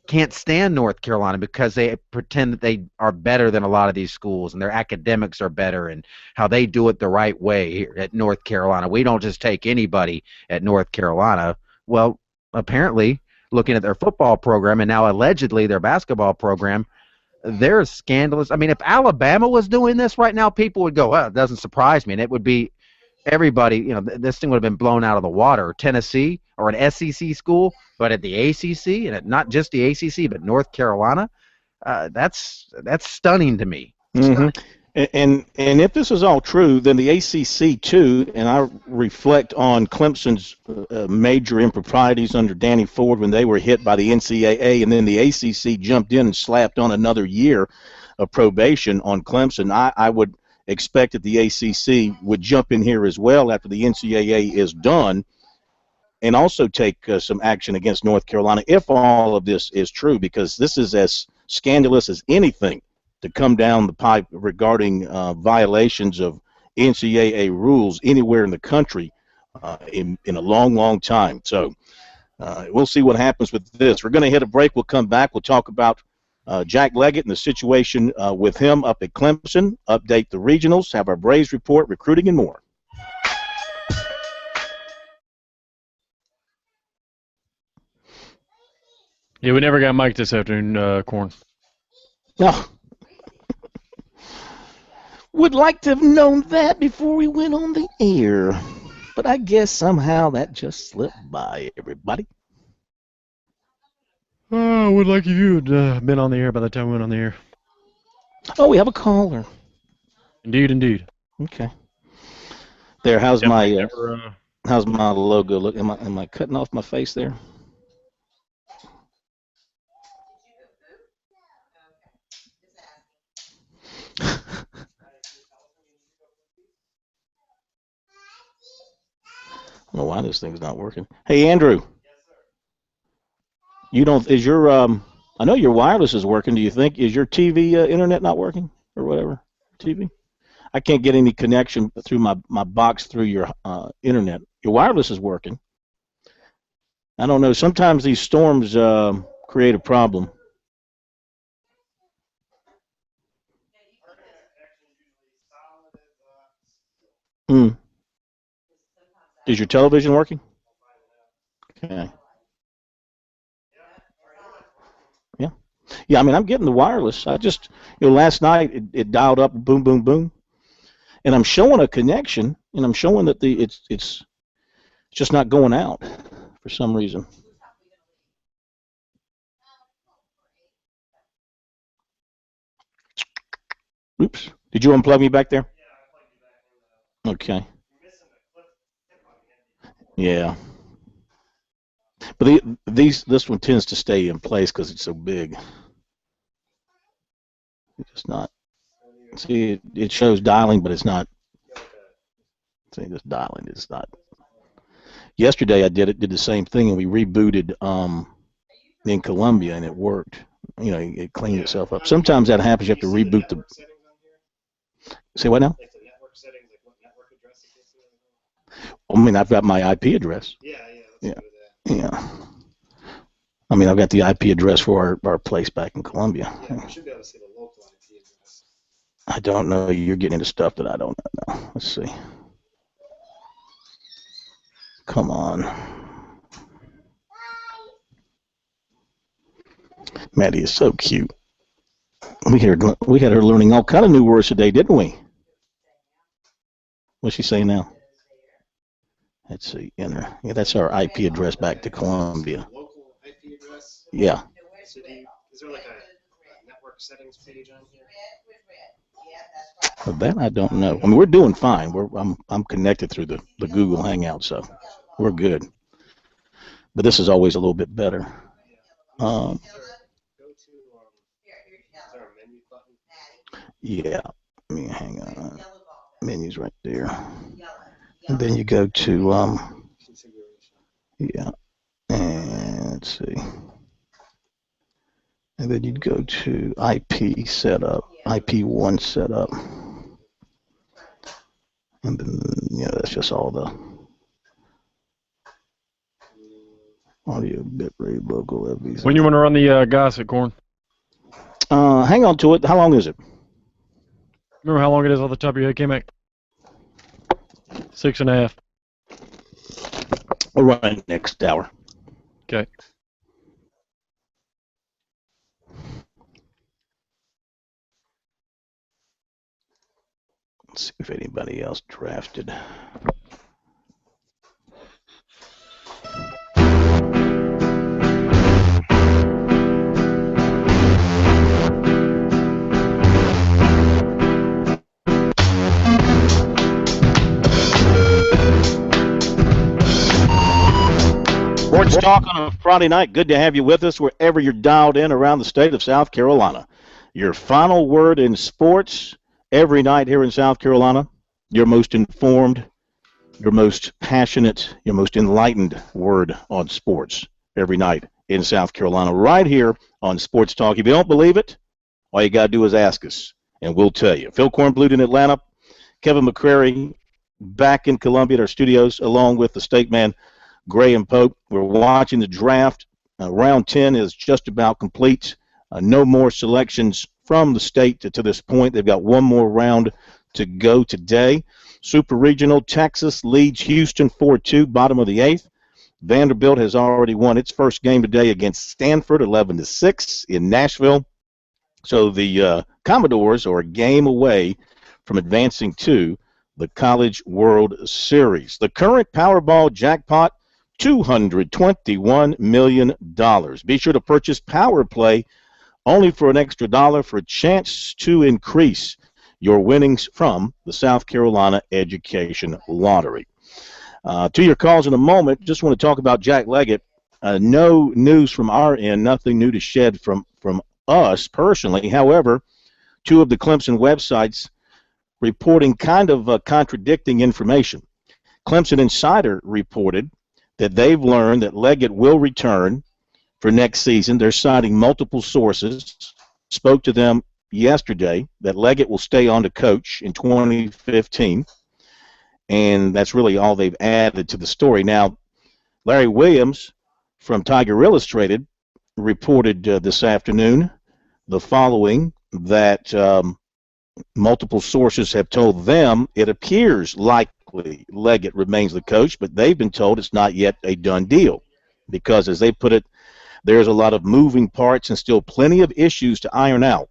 can't stand North Carolina because they pretend that they are better than a lot of these schools and their academics are better and how they do it the right way here at North Carolina. We don't just take anybody at North Carolina. Well, apparently, looking at their football program and now allegedly their basketball program, they're scandalous. I mean, if Alabama was doing this right now, people would go, well, it doesn't surprise me. And it would be everybody, this thing would have been blown out of the water. Tennessee or an SEC school, but at the ACC, and not just the ACC, but North Carolina, that's stunning to me. Mm-hmm. And if this is all true, then the ACC too, and I reflect on Clemson's major improprieties under Danny Ford when they were hit by the NCAA, and then the ACC jumped in and slapped on another year of probation on Clemson. I would expect that the ACC would jump in here as well after the NCAA is done, and also take some action against North Carolina if all of this is true, because this is as scandalous as anything to come down the pipe regarding violations of NCAA rules anywhere in the country in a long, long time. So we'll see what happens with this. We're going to hit a break. We'll come back. We'll talk about Jack Leggett and the situation with him up at Clemson, update the regionals, have our Braves report, recruiting, and more. Yeah, we never got Mike this afternoon, Corn. No. Would like to have known that before we went on the air, but I guess somehow that just slipped by everybody. Oh, I would like if you had been on the air by the time we went on the air. Oh, we have a caller. Indeed. Okay. There, how's my logo look? Am I cutting off my face there? I don't know why this thing's not working. Hey, Andrew. You don't? Is your I know your wireless is working. Do you think is your TV internet not working or whatever? TV? I can't get any connection through my box through your internet. Your wireless is working. I don't know. Sometimes these storms create a problem. Is your television working? Okay. Yeah, I mean, I'm getting the wireless. I just, last night it dialed up, boom, boom, boom, and I'm showing a connection, and I'm showing that it's just not going out for some reason. Oops. Did you unplug me back there? Okay. Yeah. But this one tends to stay in place because it's so big. It's just not. See, it shows dialing, but it's not. See, this dialing is not. Yesterday I did the same thing, and we rebooted in Columbia, and it worked. It cleaned itself up. Sometimes that happens. You have to reboot the. Say what now? I mean, I've got my IP address. Yeah. I mean, I've got the IP address for our place back in Columbia. Yeah, we should be able to see the local IP address. I don't know. You're getting into stuff that I don't know. Let's see. Come on. Maddie is so cute. We had her learning all kind of new words today, didn't we? What's she saying now? Let's see. Enter. Yeah, that's our IP address back to Columbia. Local IP address? Yeah. So is there like a network settings page on here? Well, that I don't know. I mean, we're doing fine. I'm connected through the Google Hangout, so we're good. But this is always a little bit better. Go to, is there a menu button? Yeah. Let me hang on. Menu's right there. And then you go to yeah. And let's see. And then you'd go to IP setup, IP1 setup. And then, yeah, that's just all the audio, bitrate, local, everything. When you want to run the Gossett, Corn? Hang on to it. How long is it? Remember how long it is off the top of your head, K-Mac? 6.5. We'll run it next hour. Okay. Let's see if anybody else drafted. Sports Talk on a Friday night. Good to have you with us wherever you're dialed in around the state of South Carolina. Your final word in sports every night here in South Carolina. Your most informed, your most passionate, your most enlightened word on sports every night in South Carolina, right here on Sports Talk. If you don't believe it, all you got to do is ask us, and we'll tell you. Phil Kornblut in Atlanta, Kevin McCrary back in Columbia at our studios, along with the state man, Graham Pope. We're watching the draft. Round 10 is just about complete. No more selections from the state to this point. They've got one more round to go today. Super Regional, Texas leads Houston 4-2, bottom of the 8th. Vanderbilt has already won its first game today against Stanford, 11-6 in Nashville. So the Commodores are a game away from advancing to the College World Series. The current Powerball jackpot, $221 million. Be sure to purchase Power Play only for an extra $1 for a chance to increase your winnings from the South Carolina Education Lottery. To your calls in a moment, just want to talk about Jack Leggett. No news from our end, nothing new to shed from us personally. However, two of the Clemson websites reporting kind of contradicting information. Clemson Insider reported that they've learned that Leggett will return for next season. They're citing multiple sources. Spoke to them yesterday that Leggett will stay on to coach in 2015, and that's really all they've added to the story. Now, Larry Williams from Tiger Illustrated reported this afternoon the following, that multiple sources have told them it appears likely Leggett remains the coach, but they've been told it's not yet a done deal because, as they put it, there's a lot of moving parts and still plenty of issues to iron out.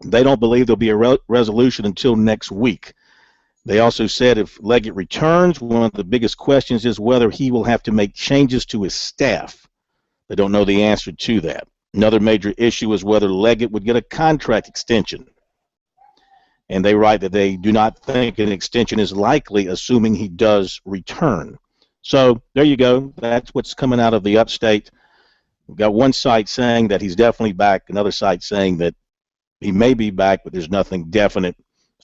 They don't believe there'll be a resolution until next week. They also said if Leggett returns, one of the biggest questions is whether he will have to make changes to his staff. They don't know the answer to that. Another major issue is whether Leggett would get a contract extension. And they write that they do not think an extension is likely, assuming he does return. So there you go. That's what's coming out of the upstate. We've got one site saying that he's definitely back, another site saying that he may be back, but there's nothing definite.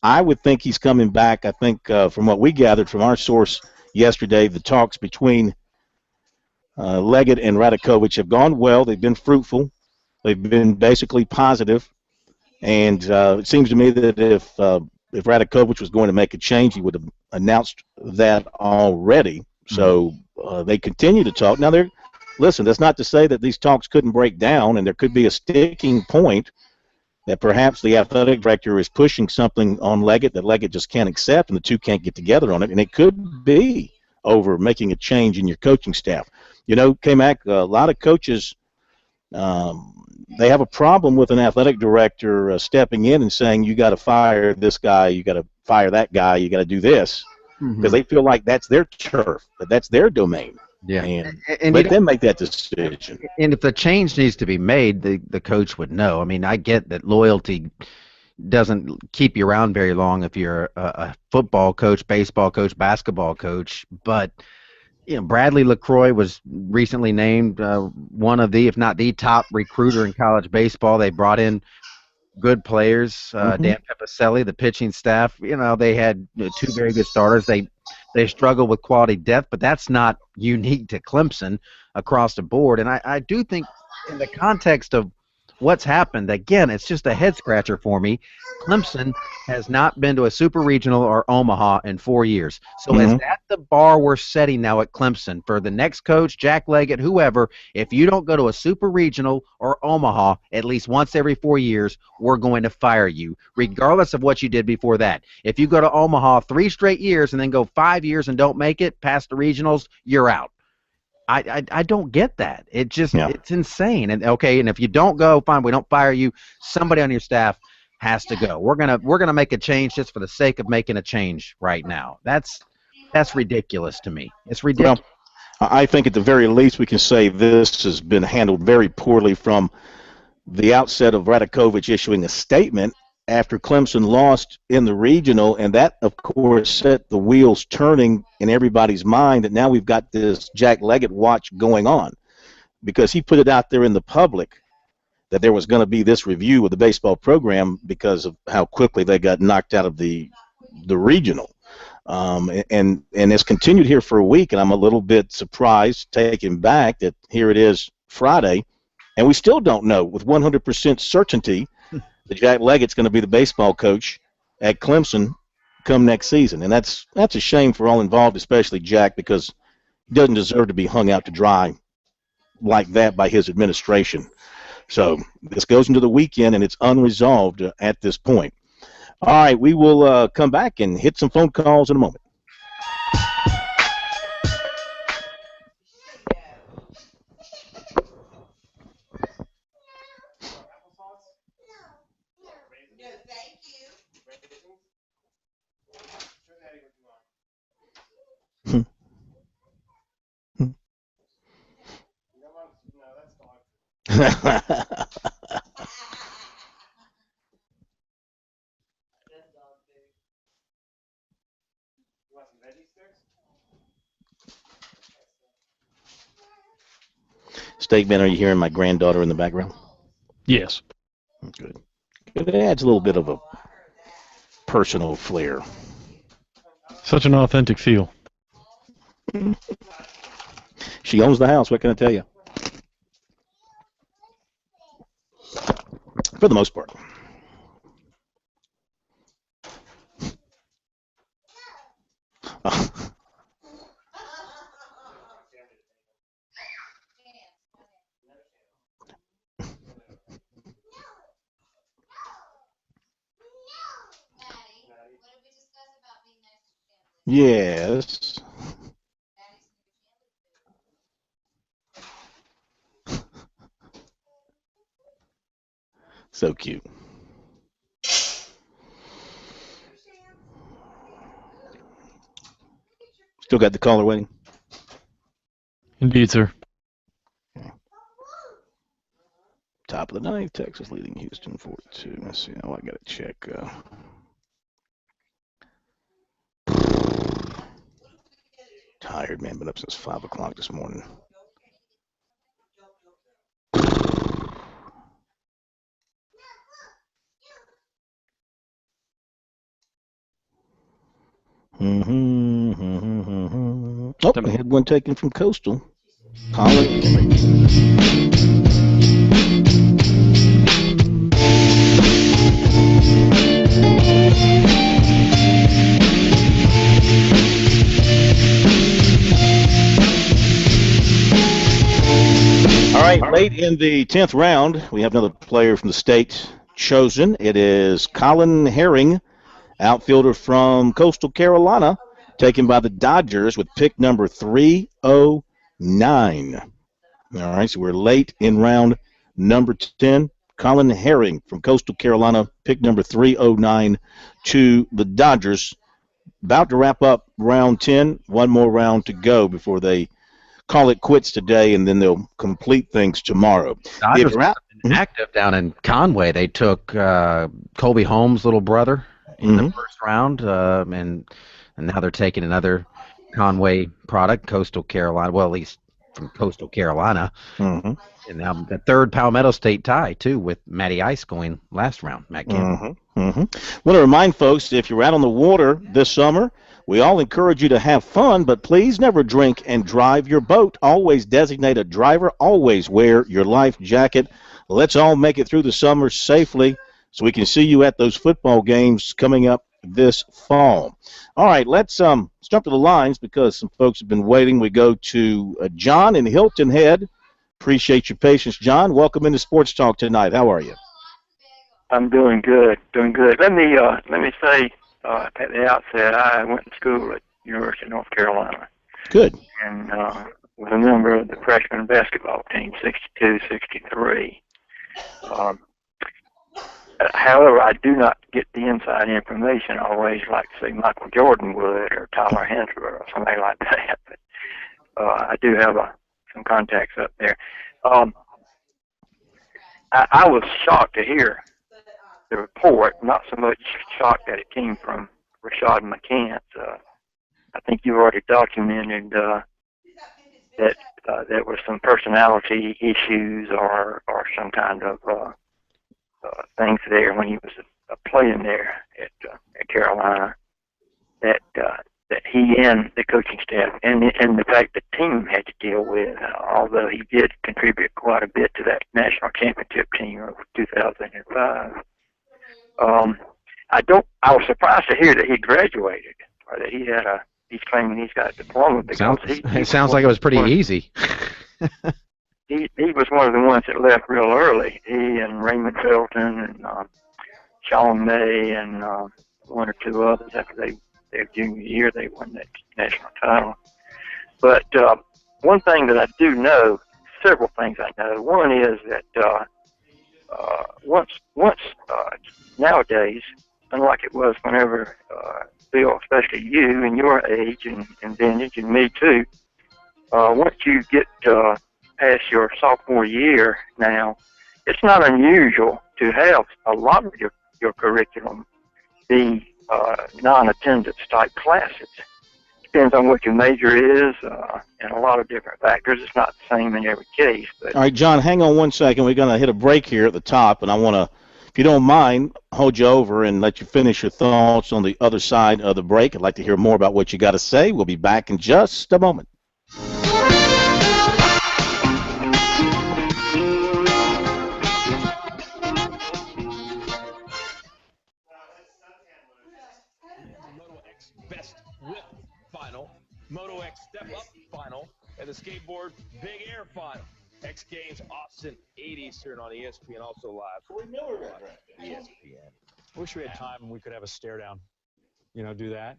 I would think he's coming back. I think from what we gathered from our source yesterday, the talks between Leggett and Radakovich have gone well. They've been fruitful. They've been basically positive. And it seems to me that if Radakovich was going to make a change, he would have announced that already. So they continue to talk. Now, listen, that's not to say that these talks couldn't break down and there could be a sticking point that perhaps the athletic director is pushing something on Leggett that Leggett just can't accept, and the two can't get together on it. And it could be over making a change in your coaching staff. You know, K-Mac, a lot of coaches, they have a problem with an athletic director stepping in and saying, you got to fire this guy, you got to fire that guy, you got to do this, because they feel like that's their turf, that that's their domain. Yeah, and let them make that decision. And if the change needs to be made, the coach would know. I mean, I get that loyalty doesn't keep you around very long if you're a football coach, baseball coach, basketball coach, but you know, Bradley LaCroix was recently named one of the, if not the top recruiter in college baseball. They brought in good players. Dan Pepicelli, the pitching staff, you know, they had two very good starters. They struggle with quality depth, but that's not unique to Clemson across the board. And I do think in the context of what's happened, again, it's just a head scratcher for me. Clemson has not been to a super regional or Omaha in 4 years. So is that the bar we're setting now at Clemson for the next coach, Jack Leggett, whoever? If you don't go to a super regional or Omaha at least once every 4 years, we're going to fire you, regardless of what you did before that. If you go to Omaha 3 straight years and then go 5 years and don't make it past the regionals, you're out. I don't get that. It just it's insane. And okay, and if you don't go, fine, we don't fire you. Somebody on your staff has to go. We're gonna make a change just for the sake of making a change right now. That's ridiculous to me. It's ridiculous. Well, I think at the very least we can say this has been handled very poorly from the outset of Radakovich issuing a statement after Clemson lost in the regional, and that, of course, set the wheels turning in everybody's mind that now we've got this Jack Leggett watch going on, because he put it out there in the public that there was going to be this review of the baseball program because of how quickly they got knocked out of the regional. And it's continued here for a week, and I'm a little bit surprised, taken back, that here it is Friday, and we still don't know with 100% certainty that Jack Leggett's going to be the baseball coach at Clemson come next season. And that's a shame for all involved, especially Jack, because he doesn't deserve to be hung out to dry like that by his administration. So this goes into the weekend, and it's unresolved at this point. All right, we will come back and hit some phone calls in a moment. Steakman, are you hearing my granddaughter in the background? Yes. Good. It adds a little bit of a personal flair. Such an authentic feel. She owns the house. What can I tell you? For the most part. Yes. So cute. Still got the caller waiting? Indeed, sir. Okay. Top of the ninth, Texas leading Houston 4-2. Let's see. Oh, I got to check. Tired, man. Been up since 5 o'clock this morning. Oh, I had one taken from Coastal. All right, late in the 10th round, we have another player from the state chosen. It is Colin Herring, outfielder from Coastal Carolina, taken by the Dodgers with pick number 309. All right, so we're late in round number 10. Colin Herring from Coastal Carolina, pick number 309 to the Dodgers. About to wrap up round 10. One more round to go before they call it quits today, and then they'll complete things tomorrow. Dodgers are active down in Conway. They took Colby Holmes' little brother in the first round, and now they're taking another Conway product, Coastal Carolina. Well, at least from Coastal Carolina. And now the third Palmetto State tie, too, with Matty Ice going last round, Matt Campbell. Want to remind folks, if you're out on the water this summer, we all encourage you to have fun, but please never drink and drive your boat. Always designate a driver. Always wear your life jacket. Let's all make it through the summer safely so we can see you at those football games coming up this fall. All right, let's jump to the lines because some folks have been waiting. We go to John in Hilton Head. Appreciate your patience, John. Welcome into Sports Talk tonight. How are you? I'm doing good, doing good. Let me say at the outset, I went to school at University of North Carolina. Good. And was a member of the freshman basketball team, 62, 63. However, I do not get the inside information always like, say, Michael Jordan would or Tyler Hansbrough or somebody like that. But I do have some contacts up there. I was shocked to hear the report, not so much shocked that it came from Rashad McCants. I think you've already documented that there were some personality issues or some kind of things there when he was playing there at Carolina that he and the coaching staff and the fact the team had to deal with, although he did contribute quite a bit to that national championship team of 2005. I was surprised to hear that he graduated or that he's claiming he's got a diploma because it sounds like it was pretty easy. He was one of the ones that left real early. He and Raymond Felton and Sean May and one or two others after their junior year they won that national title. But one thing that I do know, several things I know. One is that once nowadays, unlike it was whenever Bill, especially you and your age and vintage and me too, once you get past your sophomore year now, it's not unusual to have a lot of your curriculum be non-attendance type classes. Depends on what your major is and a lot of different factors. It's not the same in every case. But all right, John, hang on one second. We're going to hit a break here at the top, and I want to, if you don't mind, hold you over and let you finish your thoughts on the other side of the break. I'd like to hear more about what you got to say. We'll be back in just a moment. Moto X Step Up Final, and the Skateboard Big Air Final. X Games Austin, 8 Eastern on ESPN, also live. Corey Miller got drafted. ESPN. Wish we had time and we could have a stare down. Do that.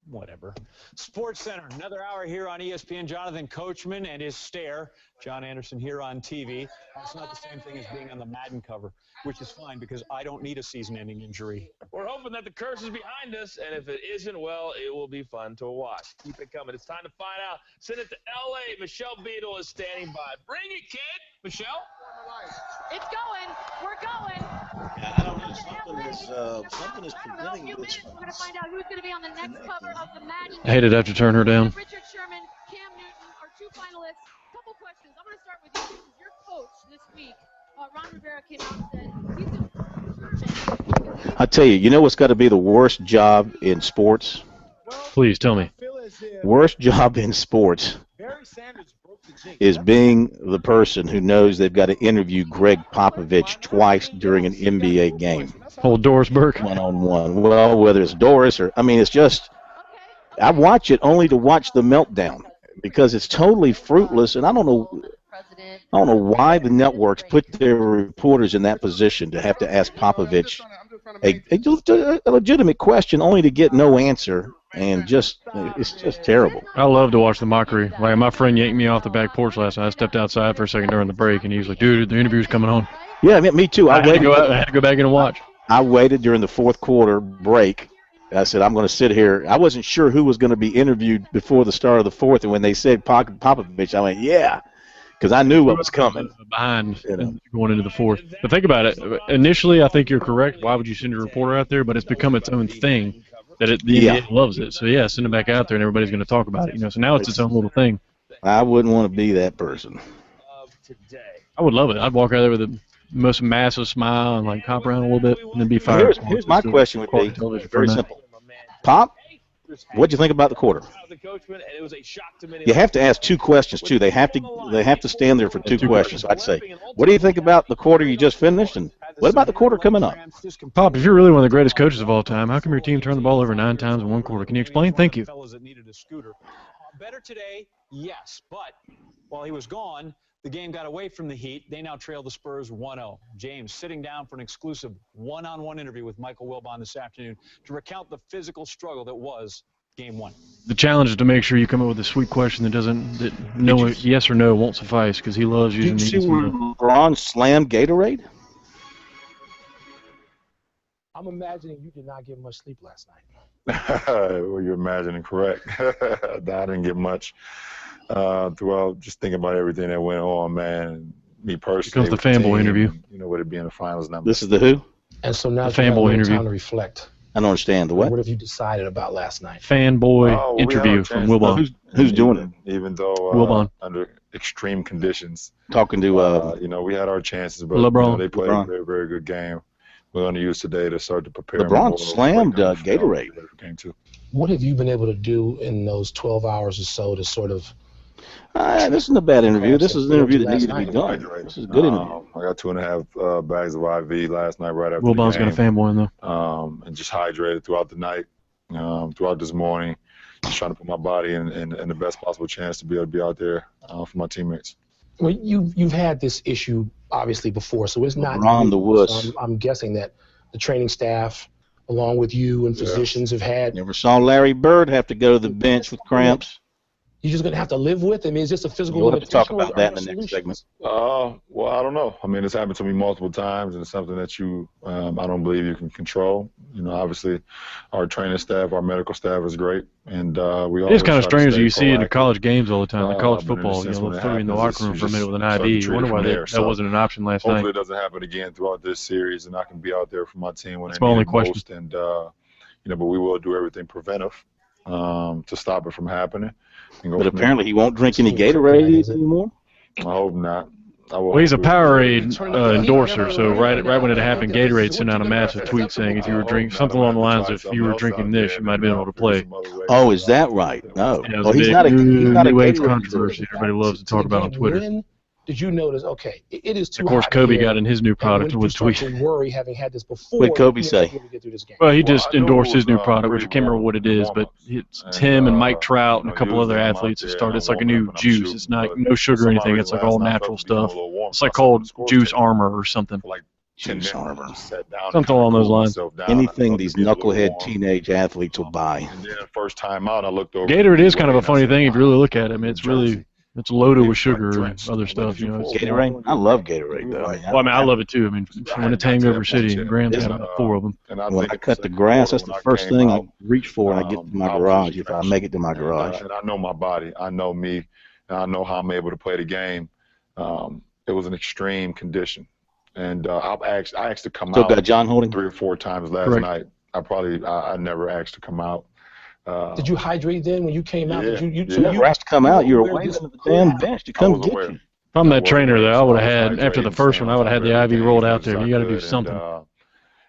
Whatever. Sports Center, another hour here on ESPN. Jonathan Coachman and his stare. John Anderson here on TV. That's not the same thing as being on the Madden cover, which is fine because I don't need a season-ending injury. We're hoping that the curse is behind us, and if it isn't, well, it will be fun to watch. Keep it coming. It's time to find out. Send it to L.A. Michelle Beadle is standing by. Bring it, kid. Michelle? It's going. We're going. Yeah, I don't know. Something is preventing this. We're going to find out who's going to be on the next cover of the Madden. I hated to have to turn her down. Richard Sherman, Cam Newton are two finalists. Couple questions. I'm going to start with you. This is your coach this week. Ron Rivera came out and said he's I tell you, you know what's got to be the worst job in sports? Please tell me. Worst job in sports is being the person who knows they've got to interview Greg Popovich twice during an NBA game. Old Doris Burke. One-on-one. Well, whether it's Doris or, it's just, I watch it only to watch the meltdown because it's totally fruitless, and I don't know. I don't know why the networks put their reporters in that position to have to ask Popovich a legitimate question only to get no answer, and it's just terrible. I love to watch the mockery. Like, my friend yanked me off the back porch last night. I stepped outside for a second during the break, and he was like, dude, the interview's coming on. Yeah, me too. I had to go back in and watch. I waited during the fourth quarter break. I said, I'm going to sit here. I wasn't sure who was going to be interviewed before the start of the fourth, and when they said Popovich, I went, yeah, because I knew what was coming. Behind going into the fourth. But think about it. Initially, I think you're correct. Why would you send a reporter out there? But it's become its own thing that the NBA loves it. So, yeah, send it back out there, and everybody's going to talk about it. So now it's its own little thing. I wouldn't want to be that person. I would love it. I'd walk out there with the most massive smile and, like, hop around a little bit and then be fired. Here's my question would be very simple. Pop, what'd you think about the quarter? You have to ask two questions too. They have to stand there for two questions. So I'd say, what do you think about the quarter you just finished, and what about the quarter coming up? Pop, if you're really one of the greatest coaches of all time, how come your team turned the ball over 9 times in one quarter? Can you explain? Thank you. Better today, yes, but while he was gone, the game got away from the Heat. They now trail the Spurs 1-0. James sitting down for an exclusive one-on-one interview with Michael Wilbon this afternoon to recount the physical struggle that was Game 1. The challenge is to make sure you come up with a sweet question that yes or no won't suffice, because he loves using these. Did you see where LeBron slammed Gatorade? I'm imagining you did not get much sleep last night. Well, you're imagining correct. I didn't get much. Throughout, just thinking about everything that went on, man. Me personally. Here comes the fanboy interview. Would it be in the finals number? This is the who? And so now the fanboy interview. Time to reflect. I don't understand the what. What have you decided about last night? Fanboy interview from Wilbon. Who's doing it? Even though Wilbon. Under extreme conditions. Talking to we had our chances, but LeBron. They played a very, very good game. We're going to use today to start to prepare. LeBron slammed Gatorade. Game 2. What have you been able to do in those 12 hours or so to sort of? This isn't a bad interview. This is an interview that needed to be done. This is a good interview. I got 2.5 bags of IV last night right after Wilbon's the game. Got a fanboy in though. And just hydrated throughout the night, throughout this morning, just trying to put my body in the best possible chance to be able to be out there for my teammates. Well, you've had this issue obviously before, so it's not Ron the Wuss. So I'm guessing that the training staff, along with you and physicians, have had. Never saw Larry Bird have to go to the bench with cramps. You're just going to have to live with it? I mean, is this a physical We'll have to talk limitation? about that in the next segment. Well, I don't know. I mean, it's happened to me multiple times, and it's something that I don't believe you can control. Obviously, our training staff, our medical staff is great, and we all. It's kind of strange that you see it in the college games all the time, like college football. They'll throw you in the locker room for a minute with an IV. You wonder why that wasn't an option last night. Hopefully, it doesn't happen again throughout this series, and I can be out there for my team when That's they my need only it question. most. And but we will do everything preventive to stop it from happening. But apparently he won't drink any Gatorade anymore? I hope not. Well, he's a Powerade endorser, so right when it happened, Gatorade sent out a massive tweet saying if you were drinking something along the lines of if you were drinking this, you might have been able to play. Oh, is that right? No. Yeah, He's not a new age Gatorade controversy. Everybody loves to talk about on Twitter. When did you notice? Okay, it is too. Of course, hot Kobe here, got in his new product and was when did you tweet. start to worry, having had this before. What did Kobe say? Well, he just endorsed his new product, which I can't remember what it is, but it's him and Mike Trout and a couple other athletes have started. It's like a new juice. It's not no sugar or anything. It's like all natural stuff. It's like called Juice Armor or something. Juice Armor. Something along those lines. Anything these knucklehead teenage athletes will buy. And then first time out, I looked over. Gatorade is kind of a funny thing if you really look at it. I mean, it's loaded with sugar and other stuff. Gatorade? I love Gatorade, though. Well, I mean, I love it too. I mean, when it's Hangover City, and Graham's had about 4 of them. When I cut the grass, that's the first thing I reach for when I get to my garage, if I make it to my garage. And I know my body. I know me. And I know how I'm able to play the game. It was an extreme condition. And I asked to come out. Still got John Holding? 3 or 4 times last night. I never asked to come out. Did you hydrate then when you came out? Yeah, You never asked to come out. You were waiting at the damn bench to come get you. If I'm that trainer, though, I would have had, after the first one, I would have had the IV rolled out there. You got to do something.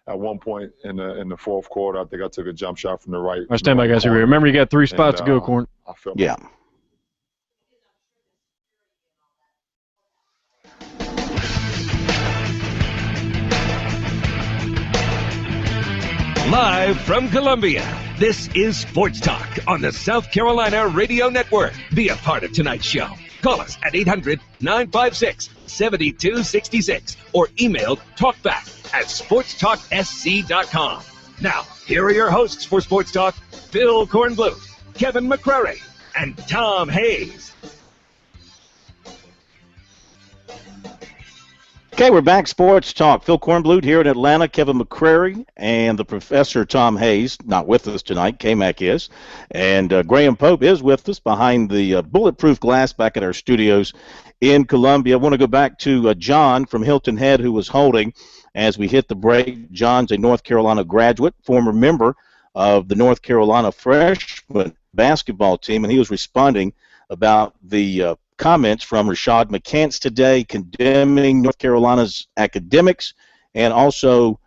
At one point in the fourth quarter, I think I took a jump shot from the right. All right, stand by, guys. Here we are. Remember, you got 3 spots to go, Corn. Yeah. Live from Columbia, this is Sports Talk on the South Carolina Radio Network. Be a part of tonight's show. Call us at 800-956-7266 or email talkback@sportstalksc.com. Now, here are your hosts for Sports Talk, Phil Kornbluth, Kevin McCrary, and Tom Hayes. Okay, we're back. Sports Talk. Phil Kornbluth here in Atlanta. Kevin McCrary and the Professor Tom Hayes, not with us tonight. K-Mac is. And Graham Pope is with us behind the bulletproof glass back at our studios in Columbia. I want to go back to John from Hilton Head, who was holding as we hit the break. John's a North Carolina graduate, former member of the North Carolina freshman basketball team, and he was responding about the comments from Rashad McCants today condemning North Carolina's academics, and also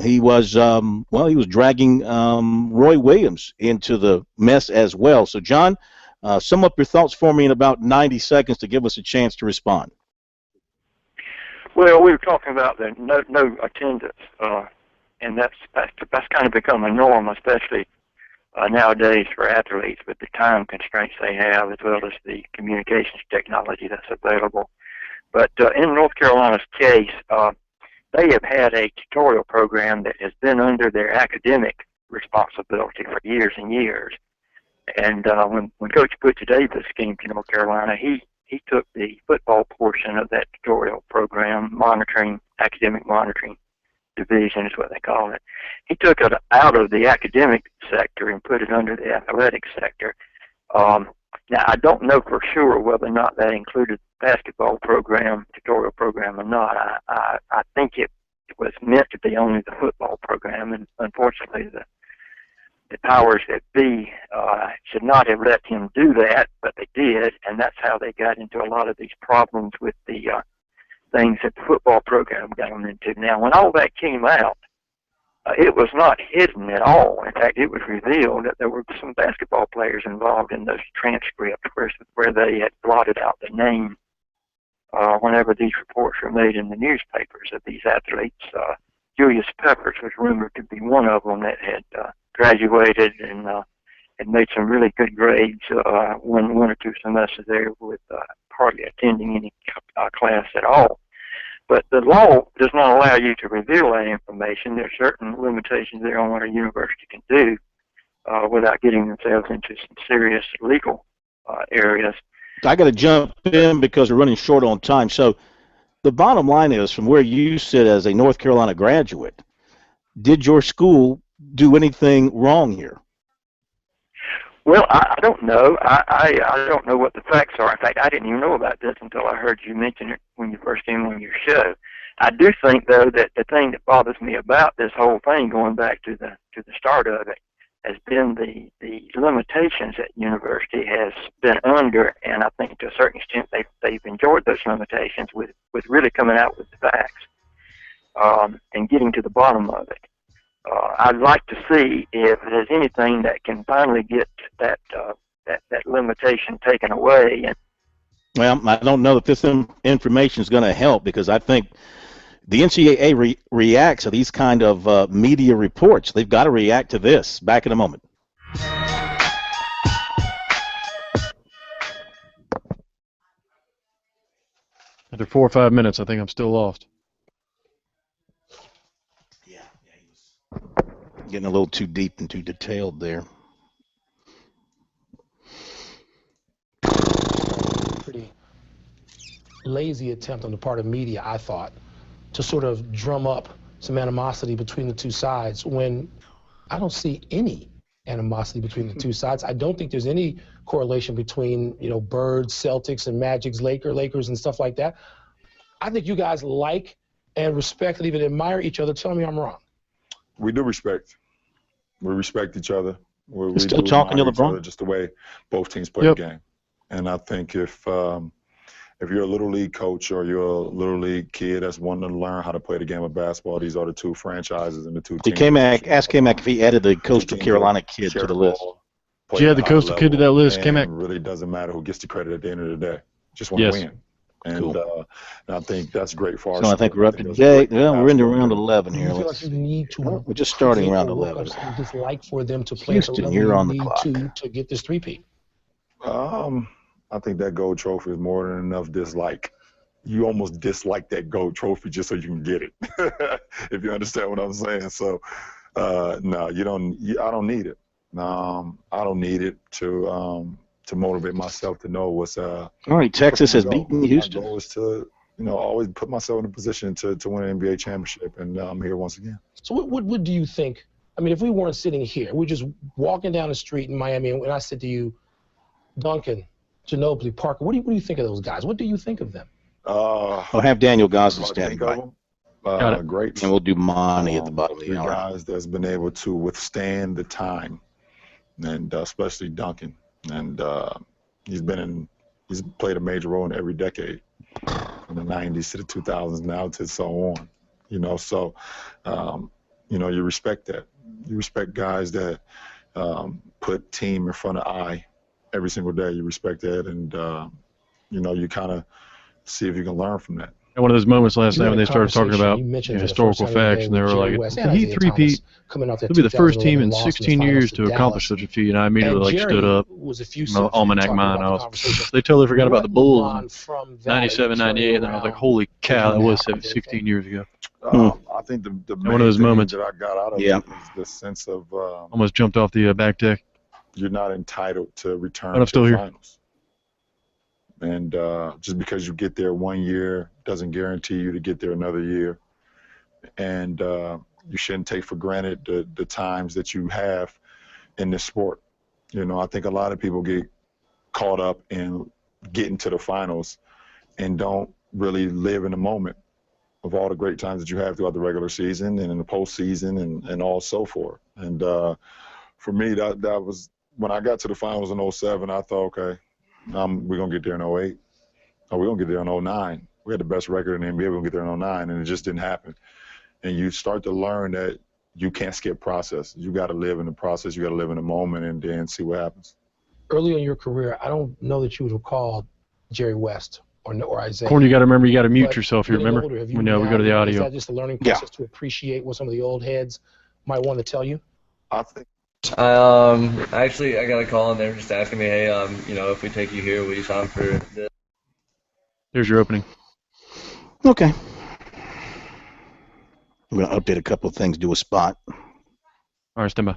he was dragging Roy Williams into the mess as well. So, John, sum up your thoughts for me in about 90 seconds to give us a chance to respond. Well, we were talking about the no attendance, and that's kind of become a norm, especially nowadays for athletes with the time constraints they have, as well as the communications technology that's available. But in North Carolina's case, they have had a tutorial program that has been under their academic responsibility for years and years. And when Coach Butch Davis came to North Carolina, he took the football portion of that tutorial program, academic monitoring division is what they call it. He took it out of the academic sector and put it under the athletic sector. Now, I don't know for sure whether or not that included the basketball program, tutorial program or not. I think it was meant to be only the football program, and unfortunately the powers that be should not have let him do that, but they did, and that's how they got into a lot of these problems with the things that the football program got them into. Now, when all that came out, it was not hidden at all. In fact, it was revealed that there were some basketball players involved in those transcripts where they had blotted out the name whenever these reports were made in the newspapers of these athletes. Julius Peppers was rumored to be one of them that had graduated and had made some really good grades one or two semesters there with hardly attending any class at all. But the law does not allow you to reveal that information. There are certain limitations there on what a university can do without getting themselves into some serious legal areas. I got to jump in because we're running short on time. So the bottom line is, from where you sit as a North Carolina graduate, did your school do anything wrong here? Well, I don't know. I don't know what the facts are. In fact, I didn't even know about this until I heard you mention it when you first came on your show. I do think, though, that the thing that bothers me about this whole thing, going back to the start of it, has been the limitations that university has been under, and I think to a certain extent they've enjoyed those limitations with really coming out with the facts and getting to the bottom of it. I'd like to see if there's anything that can finally get that limitation taken away. Well, I don't know if this information is going to help, because I think the NCAA reacts to these kind of media reports. They've got to react to this. Back in a moment. After 4 or 5 minutes, I think I'm still lost. Getting a little too deep and too detailed there. Pretty lazy attempt on the part of media, I thought, to sort of drum up some animosity between the two sides when I don't see any animosity between the two sides. I don't think there's any correlation between, Birds, Celtics, and Magic's Lakers, and stuff like that. I think you guys like and respect and even admire each other. Tell me I'm wrong. We do respect. We respect each other. We still talking to LeBron? Just the way both teams play the game. And I think if you're a little league coach or you're a little league kid that's wanting to learn how to play the game of basketball, these are the two franchises and the two teams. Ask K-Mac if he added the Coastal Carolina kid to the list. Did you add the Coastal kid to that list, K-Mac? It really doesn't matter who gets the credit at the end of the day. Just want to win. And, cool. And I think that's great for us. So I think we're up to date. Well, we're into round 11 here. You feel like you need to we're just starting round 11. Just like for them to play Houston, you're on the clock. to get this three-peat. I think that gold trophy is more than enough dislike. You almost dislike that gold trophy just so you can get it, if you understand what I'm saying. So, no, I don't need it. I don't need it to motivate myself to know what's. All right, Texas has beaten Houston. My goal is to, always put myself in a position to win an NBA championship, and I'm here once again. So what do you think? I mean, if we weren't sitting here, we're just walking down the street in Miami, and I said to you, Duncan, Ginobili, Parker, what do you think of those guys? What do you think of them? I'll have Daniel Gossett standing by. Great. And we'll do Monty at the bottom of the hour. Guys that's been able to withstand the time, and especially Duncan. And he's played a major role in every decade, from the 90s to the 2000s now to so on. So you respect that. You respect guys that put team in front of I every single day. You respect that, and you kind of see if you can learn from that. And one of those moments last night when they started talking about historical facts, and they were like, "Did he three-peat? He'll be the first team in 16 years to accomplish such a feat." And I immediately stood up. My almanac mine. They totally forgot about the Bulls in 97, 98, and I was like, "Holy cow, that was 16 years ago." I think the one of those moments that I got out of it is the sense of almost jumped off the back deck. You're not entitled to return but I'm still to the here. finals. And just because you get there one year doesn't guarantee you to get there another year. And you shouldn't take for granted the times that you have in this sport. I think a lot of people get caught up in getting to the finals and don't really live in the moment of all the great times that you have throughout the regular season and in the postseason and all so forth. And for me, that was when I got to the finals in 07, I thought, okay, we're going to get there in 08. Oh, we're going to get there in 09. We had the best record in the NBA. We're going to get there in 09, and it just didn't happen. And you start to learn that you can't skip process. You got to live in the process. You got to live in the moment and then see what happens. Early in your career, I don't know that you would have called Jerry West or Isaiah. Corn, you got to remember, you got to mute yourself here, remember? Older, We go to the audio. Is that just a learning process to appreciate what some of the old heads might want to tell you? I think. Actually, I got a call in there just asking me, hey, if we take you here, will you sign for this? There's your opening. Okay. I'm going to update a couple of things, do a spot. All right, stand by.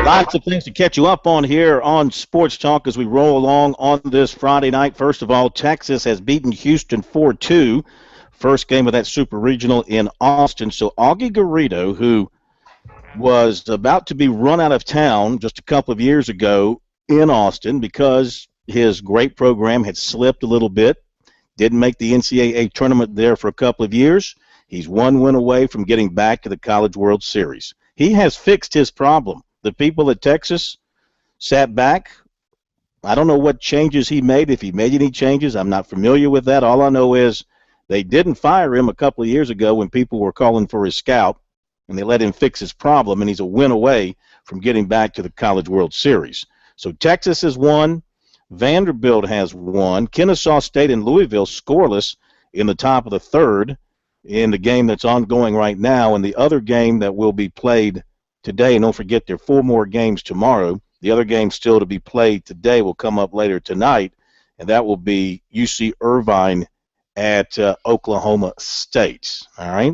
Lots of things to catch you up on here on Sports Talk as we roll along on this Friday night. First of all, Texas has beaten Houston 4-2. First game of that Super Regional in Austin. So Augie Garrido, who was about to be run out of town just a couple of years ago in Austin because his great program had slipped a little bit, didn't make the NCAA tournament there for a couple of years. He's one win away from getting back to the College World Series. He has fixed his problem. The people at Texas sat back. I don't know what changes he made, if he made any changes. I'm not familiar with that. All I know is they didn't fire him a couple of years ago when people were calling for his scalp, and they let him fix his problem, and he's a win away from getting back to the College World Series. So Texas has won. Vanderbilt has won. Kennesaw State and Louisville scoreless in the top of the third in the game that's ongoing right now, and the other game that will be played today, and don't forget there are 4 more games tomorrow. The other game still to be played today will come up later tonight, and that will be UC Irvine at Oklahoma State. All right?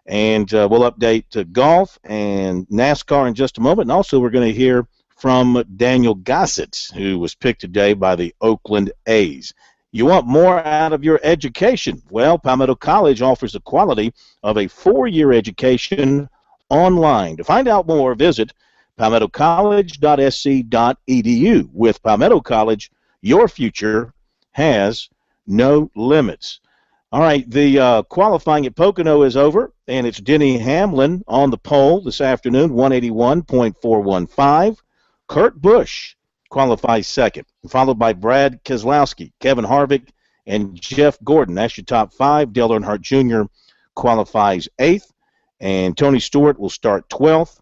And we'll update golf and NASCAR in just a moment. And also we're going to hear from Daniel Gossett, who was picked today by the Oakland A's. You want more out of your education? Well, Palmetto College offers the quality of a 4-year education online. To find out more, visit palmettocollege.sc.edu. With Palmetto College, your future has no limits. All right, the qualifying at Pocono is over, and it's Denny Hamlin on the pole this afternoon, 181.415. Kurt Busch qualifies second, followed by Brad Keselowski, Kevin Harvick, and Jeff Gordon. That's your top 5. Dale Earnhardt Jr. qualifies 8th. And Tony Stewart will start 12th.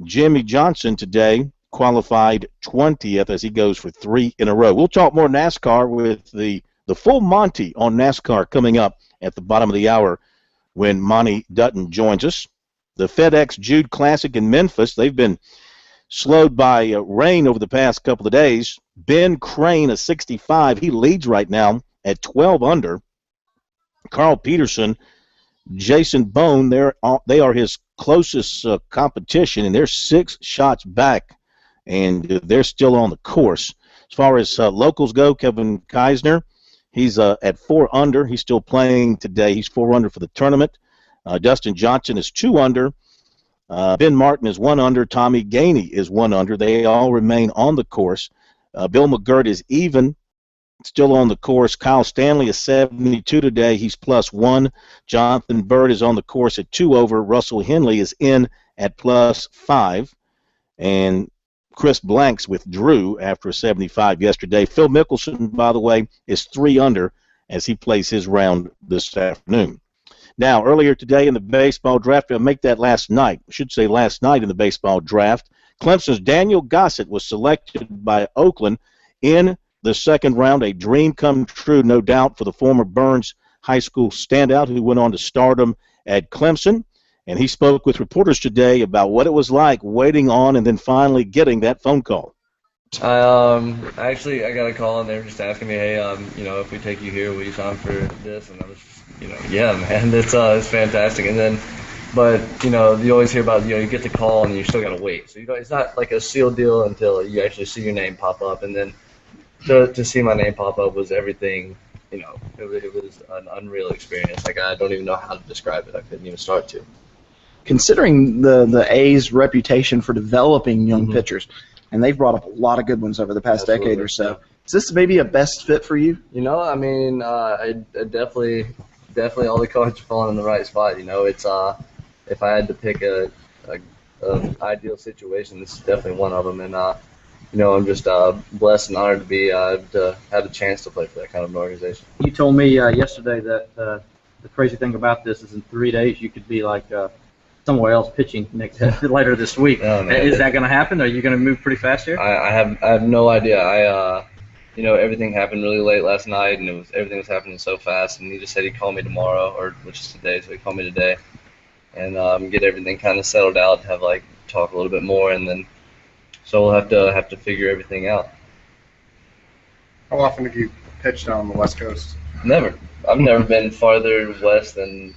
Jimmy Johnson today qualified 20th as he goes for 3 in a row. We'll talk more NASCAR with the full Monty on NASCAR coming up at the bottom of the hour when Monty Dutton joins us. The FedEx Jude Classic in Memphis, they've been slowed by rain over the past couple of days. Ben Crane, a 65, he leads right now at 12 under. Carl Peterson, Jason Bone, they are his closest competition, and they're 6 shots back, and they're still on the course. As far as locals go, Kevin Keisner, he's at 4 under. He's still playing today. He's 4 under for the tournament. Dustin Johnson is 2 under. Ben Martin is 1 under. Tommy Gainey is 1 under. They all remain on the course. Bill McGirt is even, still on the course. Kyle Stanley is 72 today. He's +1. Jonathan Bird is on the course at 2 over. Russell Henley is in at +5. And Chris Blanks withdrew after a 75 yesterday. Phil Mickelson, by the way, is 3 under as he plays his round this afternoon. Now, earlier today in the baseball draft, I'll make that last night. I should say last night in the baseball draft, Clemson's Daniel Gossett was selected by Oakland in the second round. A dream come true, no doubt, for the former Burns High School standout who went on to stardom at Clemson. And he spoke with reporters today about what it was like waiting on and then finally getting that phone call. I got a call and they were just asking me, hey, if we take you here, will you sign for this? And I was, yeah, man, it's fantastic. And then, but you always hear about, you get the call and you still gotta wait. So it's not like a sealed deal until you actually see your name pop up. And then to see my name pop up was everything. It was an unreal experience. Like I don't even know how to describe it. I couldn't even start to. Considering the A's reputation for developing young pitchers, and they've brought up a lot of good ones over the past decade or so. Is this maybe a best fit for you? I definitely all the cards are falling in the right spot. It's if I had to pick a ideal situation, this is definitely one of them. And I'm just blessed and honored to have a chance to play for that kind of an organization. You told me yesterday that the crazy thing about this is in 3 days you could be like somewhere else pitching later this week. Oh, is that going to happen? Are you going to move pretty fast here? I have no idea. Everything happened really late last night, and everything was happening so fast. And he just said he'd call me tomorrow, which is today, so he called me today, and get everything kind of settled out, have talk a little bit more, and then so we'll have to figure everything out. How often have you pitched on the West Coast? Never. I've never been farther west than.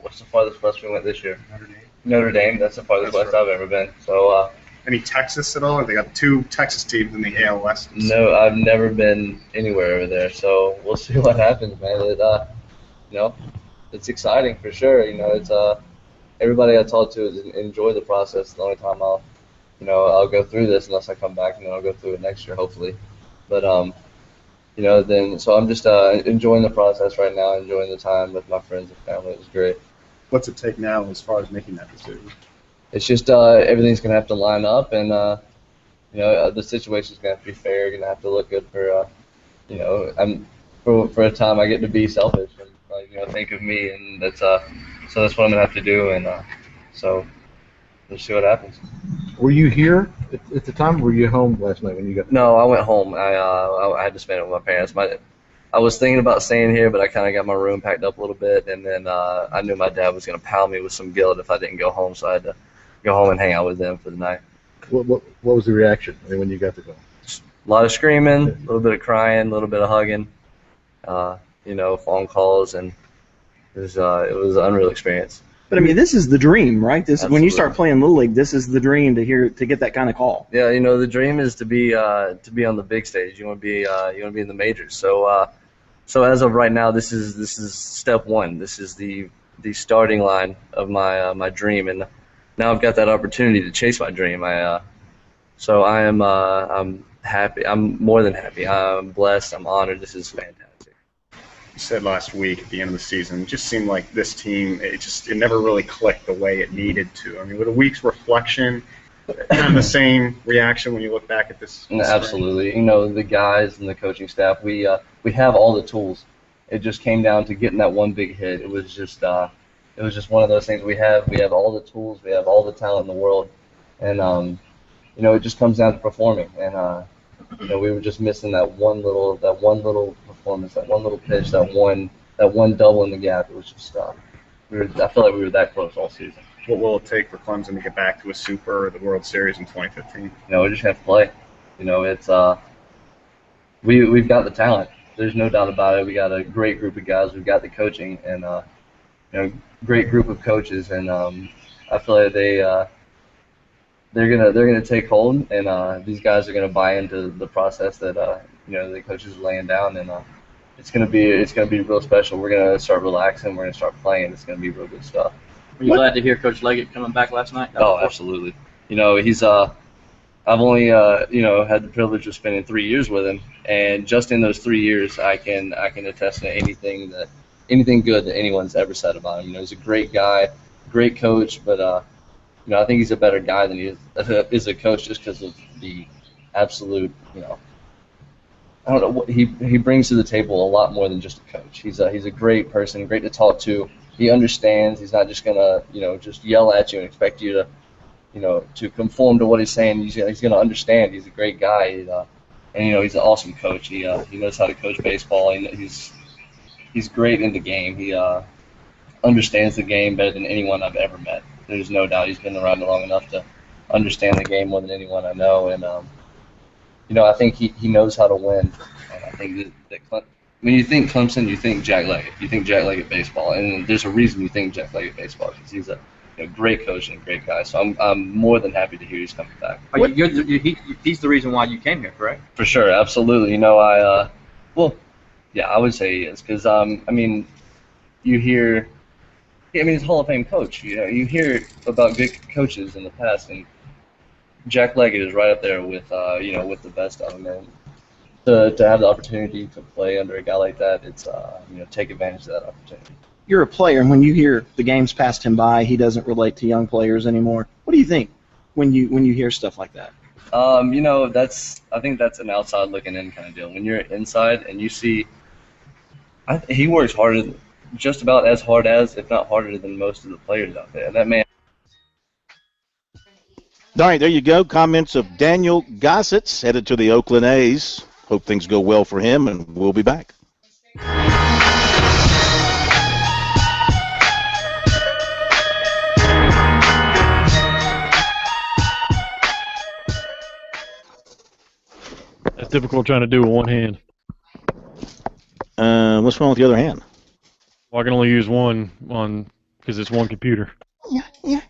What's the farthest west we went this year? Notre Dame. Notre Dame. That's the farthest west I've ever been. So. Any Texas at all? They got 2 Texas teams in the AL West. No, I've never been anywhere over there. So we'll see what happens, man. It's exciting for sure. It's everybody I talk to is enjoy the process. The only time I'll go through this unless I come back, and then I'll go through it next year hopefully. But then so I'm just enjoying the process right now, enjoying the time with my friends and family. It was great. What's it take now as far as making that decision? It's just everything's gonna have to line up, and the situation's gonna have to be fair. You're gonna have to look good for for a time I get to be selfish and think of me, and that's so that's what I'm gonna have to do, and so we'll see what happens. Were you here at the time, or were you home last night when you got? No, I went home. I had to spend it with my parents. I was thinking about staying here, but I kind of got my room packed up a little bit, and then I knew my dad was gonna pound me with some guilt if I didn't go home, so I had to go home and hang out with them for the night. What was the reaction when you got to go? A lot of screaming, a little bit of crying, a little bit of hugging, phone calls, and it was an unreal experience. But this is the dream, right? When you start playing Little League, this is the dream to get that kind of call. Yeah, the dream is to be on the big stage. You want to be in the majors. So as of right now, this is step one. This is the starting line of my dream, and now I've got that opportunity to chase my dream. So I'm happy. I'm more than happy. I'm blessed. I'm honored. This is fantastic. You said last week at the end of the season, it just seemed like this team, it never really clicked the way it needed to. With a week's reflection, kind of the same reaction when you look back at this. Absolutely. The guys and the coaching staff, we have all the tools. It just came down to getting that one big hit. It was just one of those things. We have all the tools. We have all the talent in the world. And you know, it just comes down to performing. And you know, we were just missing that one little performance, that one little pitch, that one double in the gap. It was just I feel like we were that close all season. What will it take for Clemson to get back to a Super or the World Series in 2015? You know, we just have to play. You know, it's we've got the talent. There's no doubt about it. We got a great group of guys. We've got the coaching and you know, great group of coaches, and I feel like they're gonna take hold, and these guys are gonna buy into the process that you know, the coaches are laying down, and it's gonna be real special. We're gonna start relaxing. We're gonna start playing. It's gonna be real good stuff. Were you glad to hear Coach Leggett coming back last night? Oh, absolutely. You know, he's I've only you know, had the privilege of spending 3 years with him, and just in those 3 years, I can attest to anything good that anyone's ever said about him. You know, he's a great guy, great coach, but you know, I think he's a better guy than he is a coach, just because of the absolute, you know, I don't know, what he brings to the table a lot more than just a coach. He's a great person, great to talk to. He understands. He's not just gonna, you know, just yell at you and expect you to, you know, to conform to what he's saying. He's gonna understand. He's a great guy, and you know, he's an awesome coach. He knows how to coach baseball. He's great in the game. He understands the game better than anyone I've ever met. There's no doubt. He's been around long enough to understand the game more than anyone I know, and you know, I think he knows how to win. And I think that when you think Clemson, you think Jack Leggett. You think Jack Leggett baseball, and there's a reason you think Jack Leggett baseball, because he's a great coach and a great guy. So I'm more than happy to hear he's coming back. He's the reason why you came here, correct? For sure, absolutely. You know, well, yeah, I would say he is, because I mean, you hear, I mean, he's a Hall of Fame coach. You know, you hear about good coaches in the past, and Jack Leggett is right up there with you know, with the best of them. And to have the opportunity to play under a guy like that, it's you know, take advantage of that opportunity. You're a player, and when you hear the game's passed him by, he doesn't relate to young players anymore. What do you think when you hear stuff like that? You know, I think that's an outside looking in kind of deal. When you're inside and you see, he works harder, just about as hard as, if not harder than, most of the players out there. That man. All right, there you go. Comments of Daniel Gossett, headed to the Oakland A's. Hope things go well for him, and we'll be back. That's difficult trying to do with one hand. What's wrong with the other hand? Well, I can only use one because it's one computer. Yeah.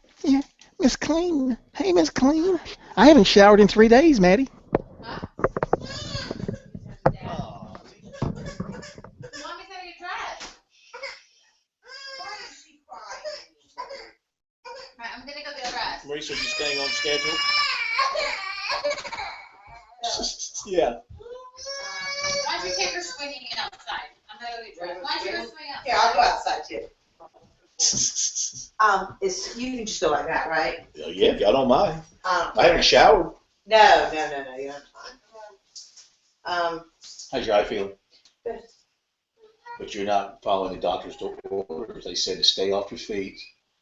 Miss Clean. Hey, Miss Clean. I haven't showered in 3 days, Maddie. I'm gonna go get dressed. Marisa, you staying on schedule? Yeah. Why don't you take her swinging outside? I'm gonna go get dressed. Why don't you go swing outside? Yeah, I'll go outside too. You can just go like that, right? Yeah, if y'all don't mind. I haven't showered. No, you don't have time. How's your eye feeling? Good. But you're not following the doctor's orders. They said to stay off your feet,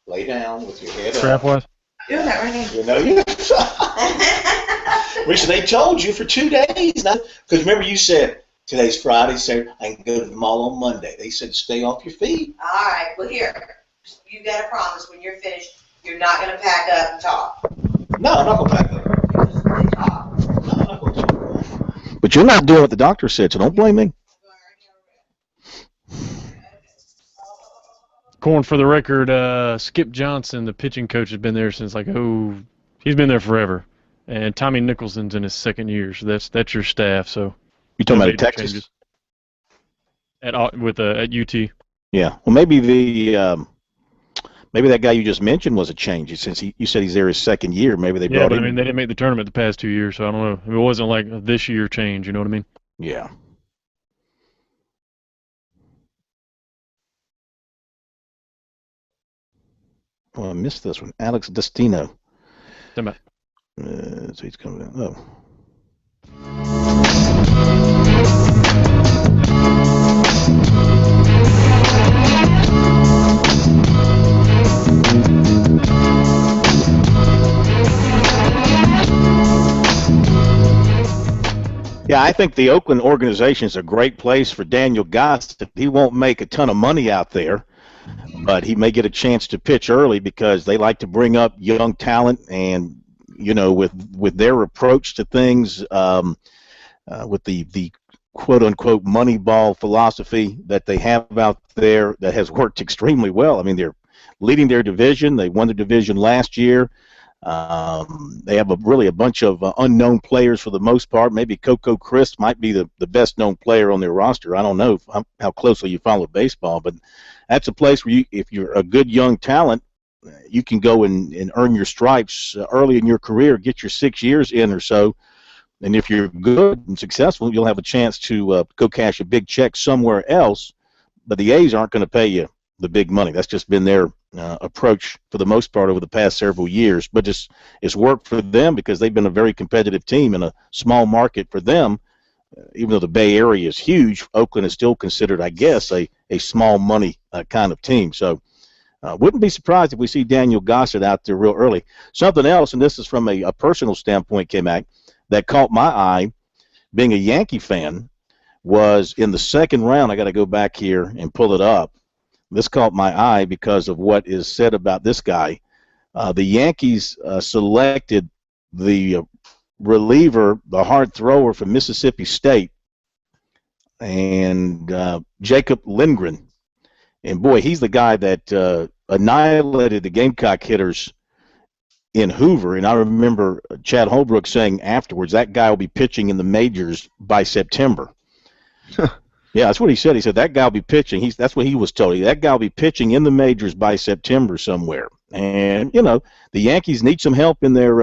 lay down with your head Strap up. wise? Doing that right now. You know, Risha, they told you for 2 days. Because remember, you said today's Friday, Saturday, I can go to the mall on Monday. They said stay off your feet. All right, well, here. You got to promise when you're finished, you're not going to pack up and talk. No, I'm not going to pack up. But you're not doing what the doctor said, so don't blame me. Corn, for the record, Skip Johnson, the pitching coach, has been there since he's been there forever. And Tommy Nicholson's in his second year, so that's your staff. So you talking about at Texas? At UT. Yeah. Well, maybe maybe that guy you just mentioned was a change. Since you said he's there his second year, maybe they brought him. I mean, they didn't make the tournament the past 2 years, so I don't know. It wasn't like a this year change. You know what I mean? Yeah. Oh, I missed this one. Alex Destino. So he's coming down. Oh. Yeah, I think the Oakland organization is a great place for Daniel Gossett. He won't make a ton of money out there, but he may get a chance to pitch early because they like to bring up young talent, and with their approach to things, with the quote unquote Moneyball philosophy that they have out there, that has worked extremely well. I mean, they're leading their division. They won the division last year. They have really a bunch of unknown players for the most part. Maybe Coco Crisp might be the best known player on their roster. I don't know how closely you follow baseball, but that's a place where if you're a good young talent, you can go and earn your stripes early in your career, get your 6 years in or so. And if you're good and successful, you'll have a chance to go cash a big check somewhere else. But the A's aren't going to pay you the big money. That's just been their approach for the most part over the past several years. But it's worked for them because they've been a very competitive team in a small market for them. Even though the Bay Area is huge, Oakland is still considered, I guess, a small money kind of team. So wouldn't be surprised if we see Daniel Gossett out there real early. Something else, and this is from a personal standpoint, K-Mac, that caught my eye, being a Yankee fan, was in the second round. I got to go back here and pull it up. This caught my eye because of what is said about this guy. The Yankees selected the reliever, the hard thrower from Mississippi State, and Jacob Lindgren. And, boy, he's the guy that annihilated the Gamecock hitters in Hoover. And I remember Chad Holbrook saying afterwards that guy will be pitching in the majors by September. Yeah, that's what he said. He said that guy will be pitching. That's what he was told. That guy will be pitching in the majors by September somewhere. And, the Yankees need some help in their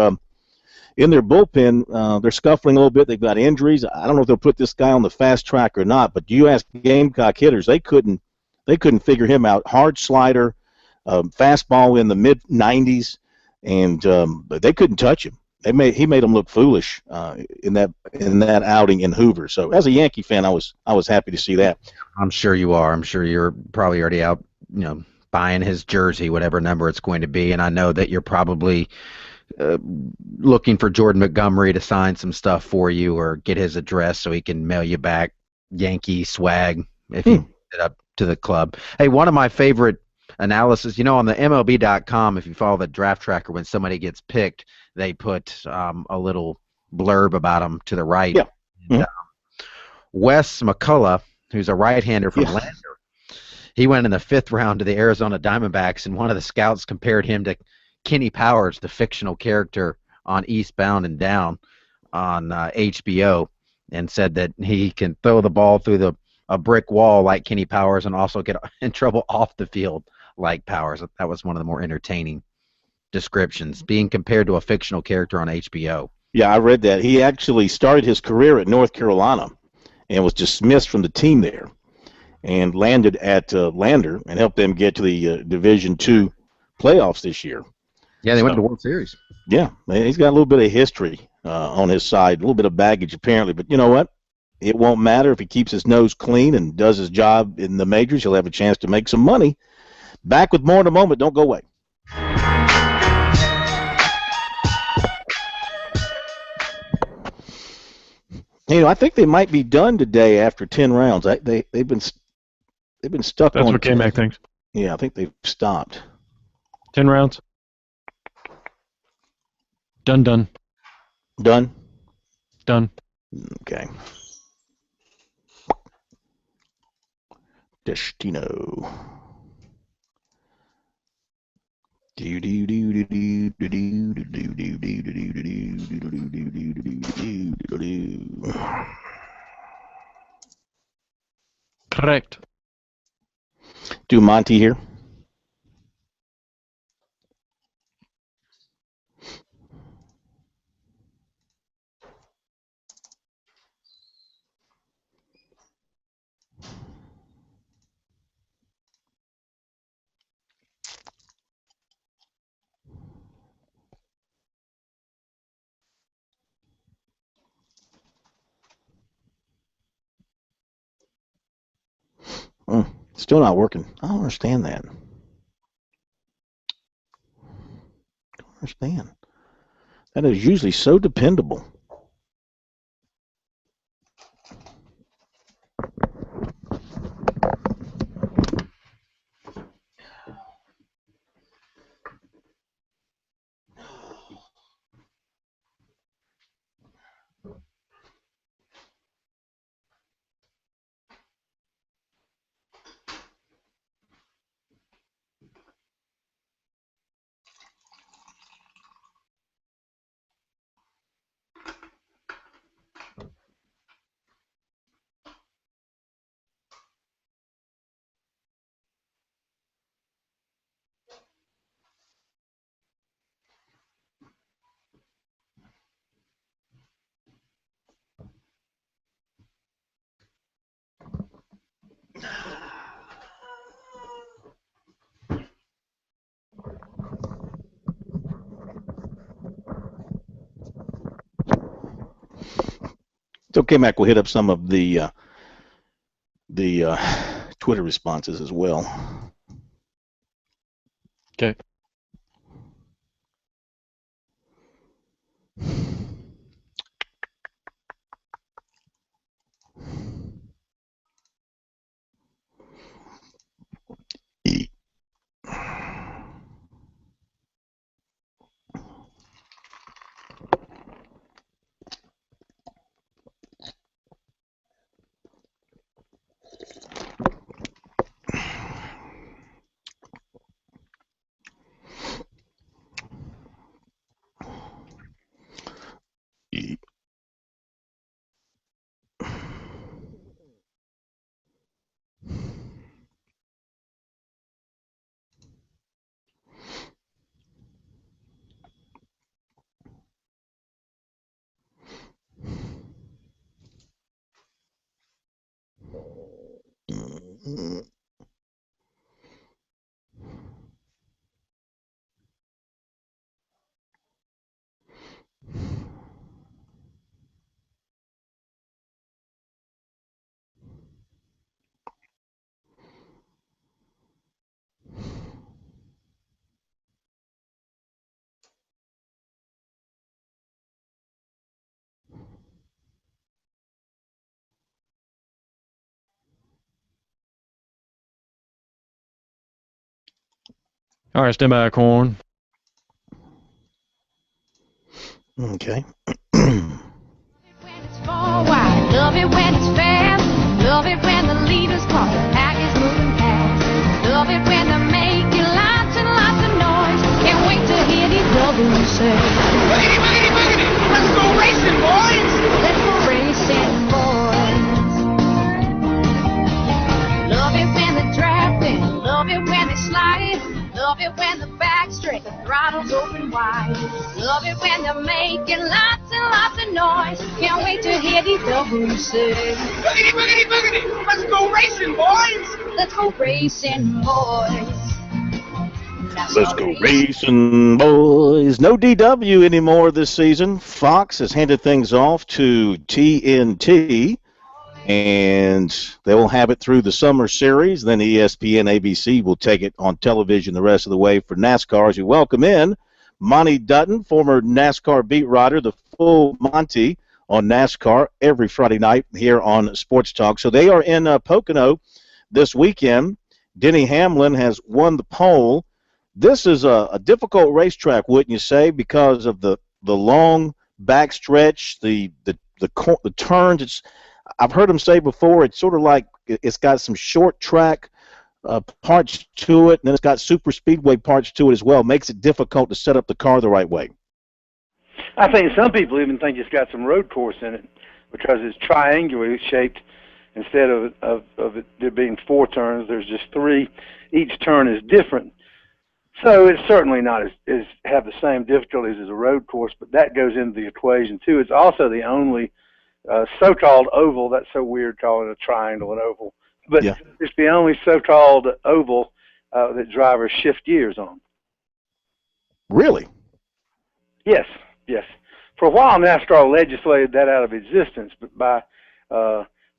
bullpen. They're scuffling a little bit. They've got injuries. I don't know if they'll put this guy on the fast track or not, but you ask Gamecock hitters, they couldn't figure him out. Hard slider, fastball in the mid-90s, and they couldn't touch him. He made them look foolish in that outing in Hoover. So as a Yankee fan, I was happy to see that. I'm sure you are. I'm sure you're probably already out, buying his jersey, whatever number it's going to be. And I know that you're probably looking for Jordan Montgomery to sign some stuff for you or get his address so he can mail you back Yankee swag if you get up to the club. Hey, one of my favorite analysis, on the MLB.com, if you follow the draft tracker, when somebody gets picked, they put a little blurb about them to the right. Yeah. And, Wes McCullough, who's a right-hander from Lander, he went in the 5th round to the Arizona Diamondbacks, and one of the scouts compared him to Kenny Powers, the fictional character on Eastbound and Down on HBO, and said that he can throw the ball through a brick wall like Kenny Powers and also get in trouble off the field like Powers. That was one of the more entertaining descriptions, being compared to a fictional character on HBO. Yeah, I read that. He actually started his career at North Carolina and was dismissed from the team there and landed at Lander and helped them get to the Division II playoffs this year. Yeah, they went to the World Series. Yeah, he's got a little bit of history on his side, a little bit of baggage apparently, but you know what? It won't matter if he keeps his nose clean and does his job in the majors. He'll have a chance to make some money. Back with more in a moment. Don't go away. I think they might be done today after 10 rounds. They've been stuck on. That's what K-Mac thinks. Yeah, I think they've stopped. 10 rounds. Done. Done? Done. Okay. Destino. Correct. Do Monty here? Still not working. I don't understand that. Don't understand. That is usually so dependable. It's okay, Mac. We'll hit up some of the Twitter responses as well. Okay. All right, stand by, Corn. Okay. Love it when it's fast. Love it when the leaders call the pack is moving past. Love it when they're making lots and lots of noise. Can't wait to hear these doubles say. Boogity, boogity, boogity. Let's go racing, boys. Let's go racing, boys. Love it when they're drafting. Love it when they slide. Love it when the back's straight, the throttle's open wide. Love it when they're making lots and lots of noise. Can't wait to hear these doubles say. Boogity, boogity, boogity. Let's go racing, boys. Let's go racing, boys. Let's go racing, boys. No DW anymore this season. Fox has handed things off to TNT, and they will have it through the summer series. Then ESPN, ABC will take it on television the rest of the way for NASCAR. As we welcome in Monty Dutton, former NASCAR beat writer, the full Monty on NASCAR every Friday night here on Sports Talk. So they are in Pocono this weekend. Denny Hamlin has won the pole. This is a difficult racetrack, wouldn't you say, because of the long backstretch, the turns. I've heard him say before, it's sort of like it's got some short track parts to it, and then it's got super speedway parts to it as well. Makes it difficult to set up the car the right way. I think some people even think it's got some road course in it because it's triangular shaped. Instead of it there being 4 turns, there's just 3. Each turn is different. So it's certainly not as have the same difficulties as a road course, but that goes into the equation too. It's also the only so-called oval. That's so weird calling it a triangle an oval, but yeah. It's the only so-called oval that drivers shift gears on. Really? Yes. For a while, NASCAR legislated that out of existence, but by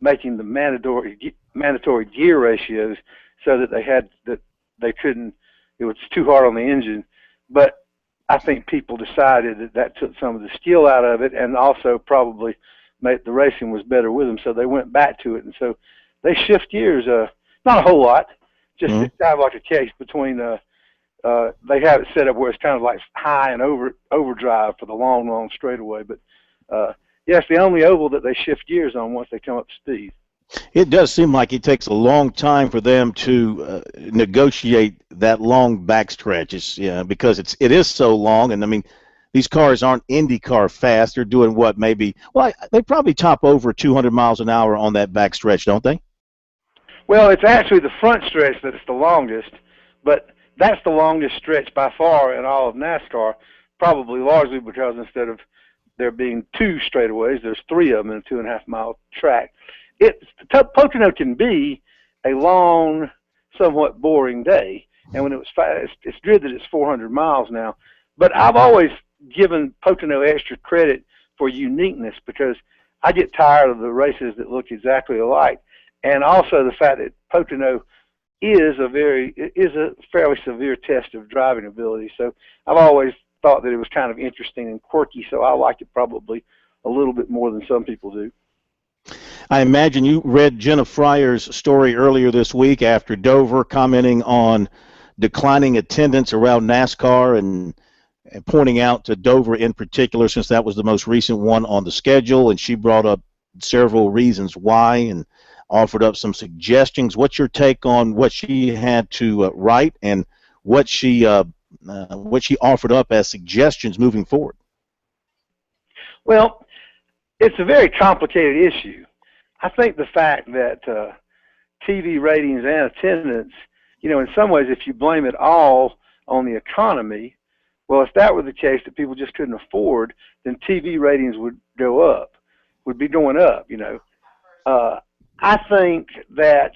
making the mandatory gear ratios so that they couldn't. It was too hard on the engine, but I think people decided that took some of the skill out of it, and also probably made the racing was better with them, so they went back to it, and so they shift gears. Not a whole lot, just kind of like a case between. They have it set up where it's kind of like high and overdrive for the long straightaway, but it's the only oval that they shift gears on once they come up to speed. It does seem like it takes a long time for them to negotiate that long backstretch. It's, because it is so long, and I mean, these cars aren't IndyCar fast. They're doing what, maybe? Well, they probably top over 200 miles an hour on that backstretch, don't they? Well, it's actually the front stretch that's the longest, but that's the longest stretch by far in all of NASCAR, probably largely because instead of there being 2 straightaways, there's 3 of them in a 2.5-mile track. Pocono can be a long, somewhat boring day. And when it was fast, it's good that it's 400 miles now. But I've always given Pocono extra credit for uniqueness, because I get tired of the races that look exactly alike, and also the fact that Pocono is a fairly severe test of driving ability. So I've always thought that it was kind of interesting and quirky, so I like it probably a little bit more than some people do. I imagine you read Jenna Fryer's story earlier this week after Dover, commenting on declining attendance around NASCAR and pointing out to Dover in particular, since that was the most recent one on the schedule, and she brought up several reasons why and offered up some suggestions. What's your take on what she had to write and what she offered up as suggestions moving forward? Well, it's a very complicated issue. I think the fact that TV ratings and attendance, in some ways, if you blame it all on the economy, well, if that were the case, that people just couldn't afford, then TV ratings would be going up, I think that,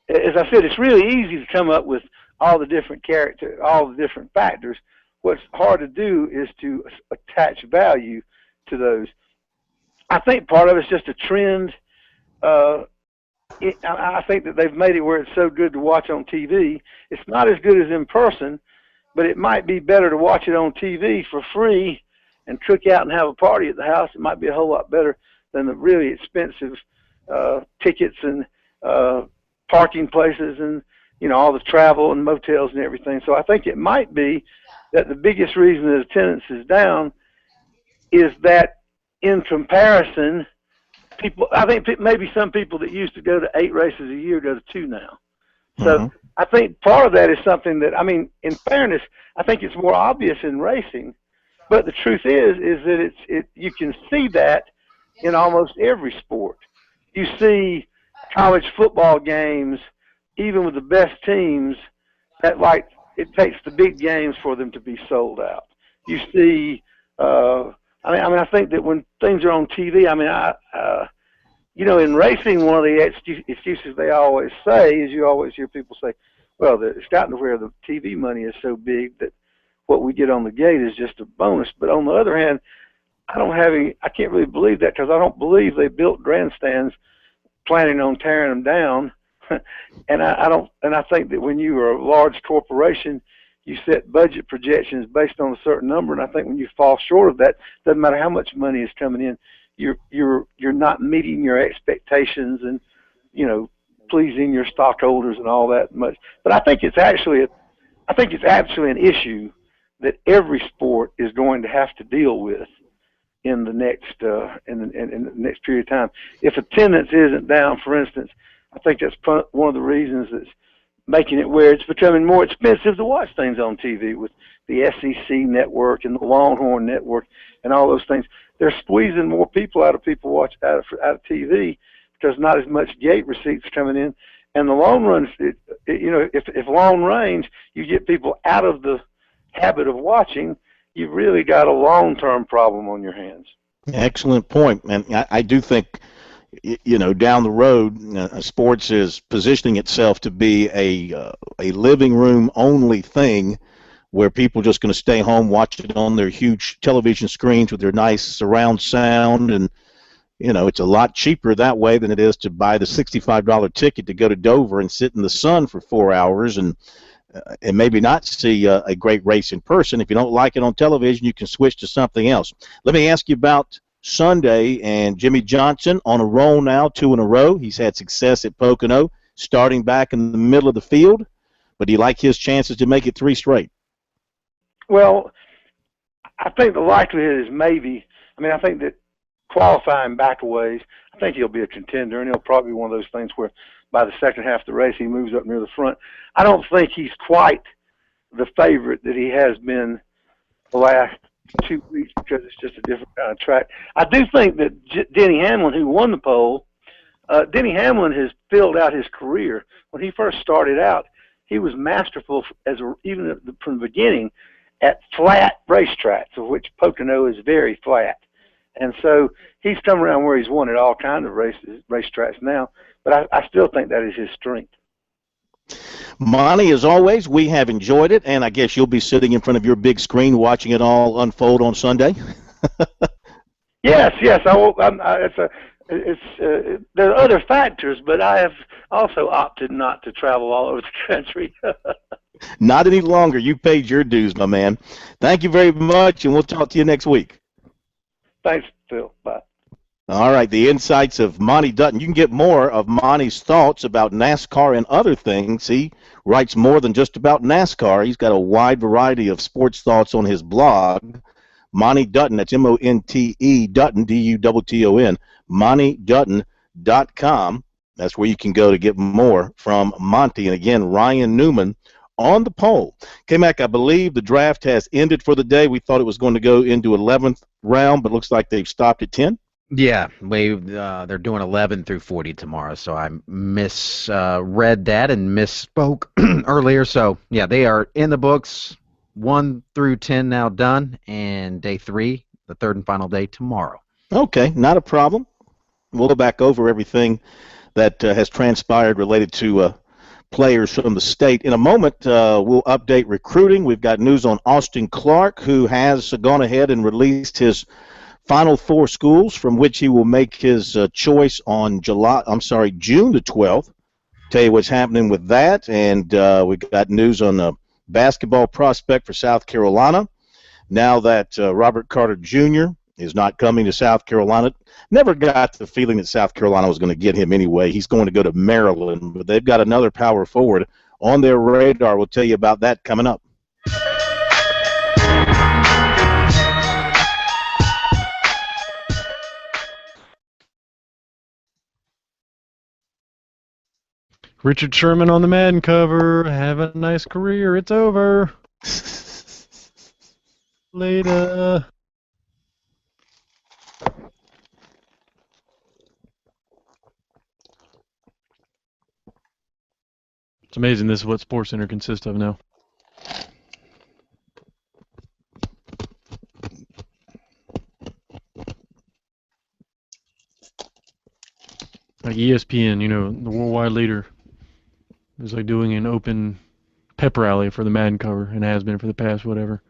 as I said, it's really easy to come up with all the different factors. What's hard to do is to attach value to those. I think part of it's just a trend. I think that they've made it where it's so good to watch on TV. It's not as good as in person, but it might be better to watch it on TV for free and cook out and have a party at the house. It might be a whole lot better than the really expensive tickets and parking places and all the travel and motels and everything. So I think it might be that the biggest reason that attendance is down is that, in comparison, I think maybe some people that used to go to 8 races a year go to 2 now. So I think part of that is something that, in fairness, I think it's more obvious in racing, but the truth is that you can see that in almost every sport. You see college football games, even with the best teams, that it takes the big games for them to be sold out. You see, I think that when things are on TV, in racing, one of the excuses they always say is, you always hear people say, well, it's gotten to where the TV money is so big that what we get on the gate is just a bonus. But on the other hand, I can't really believe that, because I don't believe they built grandstands planning on tearing them down. And I think that when you are a large corporation, you set budget projections based on a certain number, and I think when you fall short of that, doesn't matter how much money is coming in, you're not meeting your expectations and pleasing your stockholders and all that much. But I think it's actually an issue that every sport is going to have to deal with in the next in the next period of time. If attendance isn't down, for instance, I think that's one of the reasons that's making it where it's becoming more expensive to watch things on TV, with the SEC network and the Longhorn network and all those things. They're squeezing more people out of TV because not as much gate receipts coming in. And the long run, if long range, you get people out of the habit of watching, you've really got a long-term problem on your hands. Excellent point. And I do think, down the road, sports is positioning itself to be a living room only thing, where people are just going to stay home, watch it on their huge television screens with their nice surround sound, and it's a lot cheaper that way than it is to buy the $65 ticket to go to Dover and sit in the sun for 4 hours and maybe not see a great race in person. If you don't like it on television, you can switch to something else. Let me ask you about Sunday, and Jimmie Johnson on a roll now, 2 in a row. He's had success at Pocono, starting back in the middle of the field, but do you like his chances to make it 3 straight? Well, I think the likelihood is maybe. I think that qualifying back a ways, I think he'll be a contender, and he'll probably be one of those things where by the second half of the race he moves up near the front. I don't think he's quite the favorite that he has been the last 2 weeks, because it's just a different kind of track. I do think that Denny Hamlin, who won the pole, Denny Hamlin has filled out his career. When he first started out, he was masterful even from the beginning at flat racetracks, of which Pocono is very flat. And so he's come around where he's won at all kinds of racetracks now. but I still think that is his strength. Monty, as always, we have enjoyed it, and I guess you'll be sitting in front of your big screen watching it all unfold on Sunday. Yes, I will. There are other factors, but I have also opted not to travel all over the country. Not any longer. You paid your dues, my man. Thank you very much, and we'll talk to you next week. Thanks, Phil. Bye. All right, the insights of Monty Dutton. You can get more of Monty's thoughts about NASCAR and other things. He writes more than just about NASCAR. He's got a wide variety of sports thoughts on his blog. Monty Dutton, that's M-O-N-T-E, Dutton, D-U-T-T-O-N, MontyDutton.com. That's where you can go to get more from Monty. And again, Ryan Newman on the pole. K-Mac, I believe the draft has ended for the day. We thought it was going to go into 11th round, but looks like they've stopped at 10. Yeah, they're doing 11 through 40 tomorrow, so I misread that and misspoke earlier. So, yeah, they are in the books, 1 through 10 now done, and day 3, the third and final day, tomorrow. Okay, not a problem. We'll go back over everything that has transpired related to players from the state. In a moment, we'll update recruiting. We've got news on Austin Clark, who has gone ahead and released his Final 4 schools from which he will make his choice on June the 12th. Tell you what's happening with that, and we got news on a basketball prospect for South Carolina. Now that Robert Carter Jr. is not coming to South Carolina, never got the feeling that South Carolina was going to get him anyway. He's going to go to Maryland, but they've got another power forward on their radar. We'll tell you about that coming up. Richard Sherman on the Madden cover. Have a nice career. It's over. Later. It's amazing this is what SportsCenter consists of now. Like ESPN, the worldwide leader, is like doing an open pep rally for the Madden cover, and has been for the past whatever.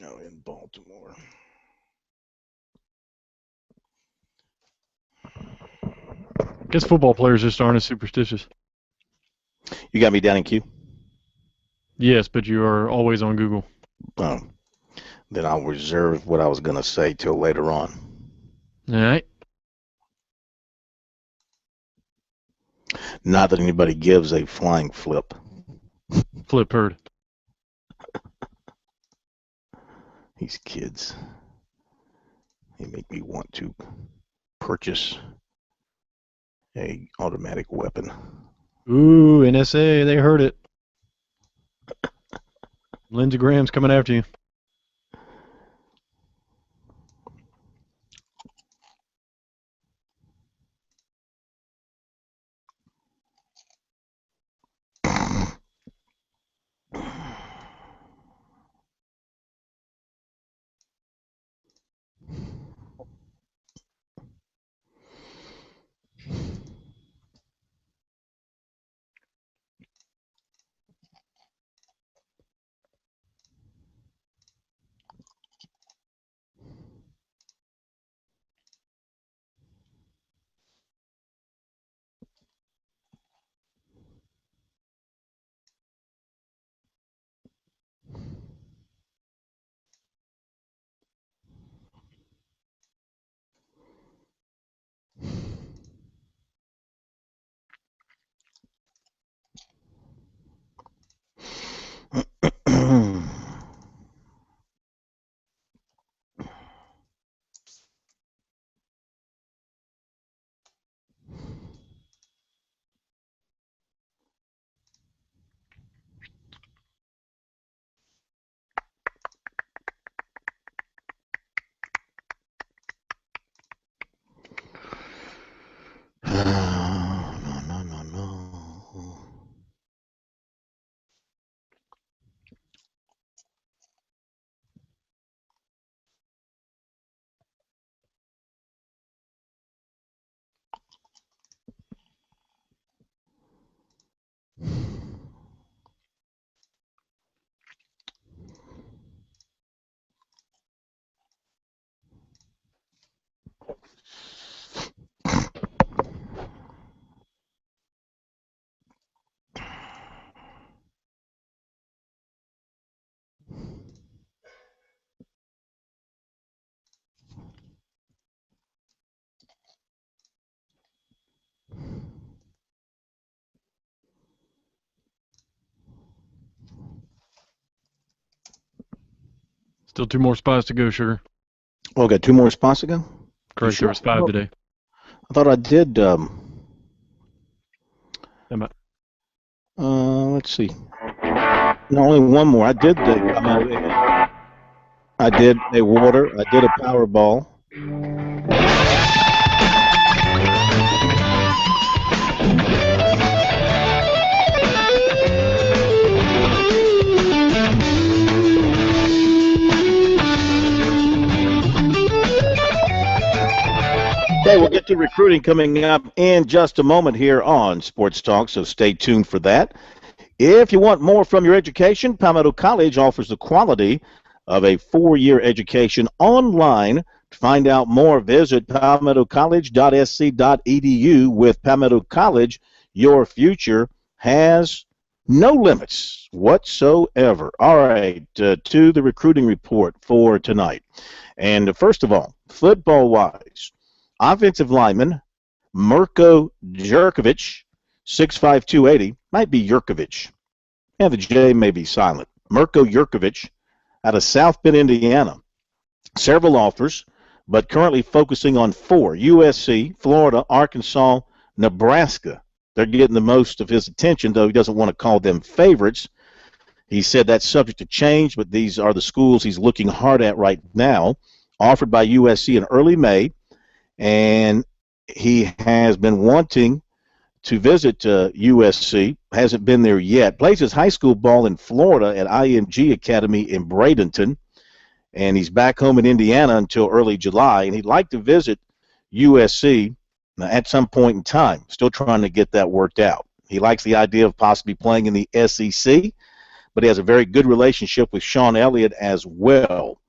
Oh, in Baltimore. I guess football players just aren't as superstitious. You got me down in queue? Yes, but you are always on Google. Oh. Then I'll reserve what I was going to say till later on. All right. Not that anybody gives a flying flip. Flip heard. These kids, they make me want to purchase a automatic weapon. Ooh, NSA, they heard it. Lindsey Graham's coming after you. Still 2 more spots to go, Sugar. Oh, got 2 more spots to go? Correct. Sure? There was 5 today. I thought I did. Let's see. No, only 1 more. I did a water. I did a Powerball. Okay, we'll get to recruiting coming up in just a moment here on Sports Talk, so stay tuned for that. If you want more from your education, Palmetto College offers the quality of a 4-year education online. To find out more, visit palmettocollege.sc.edu. With Palmetto College, your future has no limits whatsoever. All right, to the recruiting report for tonight. And first of all, football-wise, offensive lineman Mirko Jurkovic, 6'5", 280, might be Jurkovic. Yeah, the J may be silent. Mirko Jurkovic out of South Bend, Indiana. Several offers, but currently focusing on 4: USC, Florida, Arkansas, Nebraska. They're getting the most of his attention, though he doesn't want to call them favorites. He said that's subject to change, but these are the schools he's looking hard at right now. Offered by USC in early May, and he has been wanting to visit USC, hasn't been there yet. Plays his high school ball in Florida at IMG Academy in Bradenton, and he's back home in Indiana until early July, and he'd like to visit USC at some point in time. Still trying to get that worked out. He likes the idea of possibly playing in the SEC, but he has a very good relationship with Sean Elliott as well.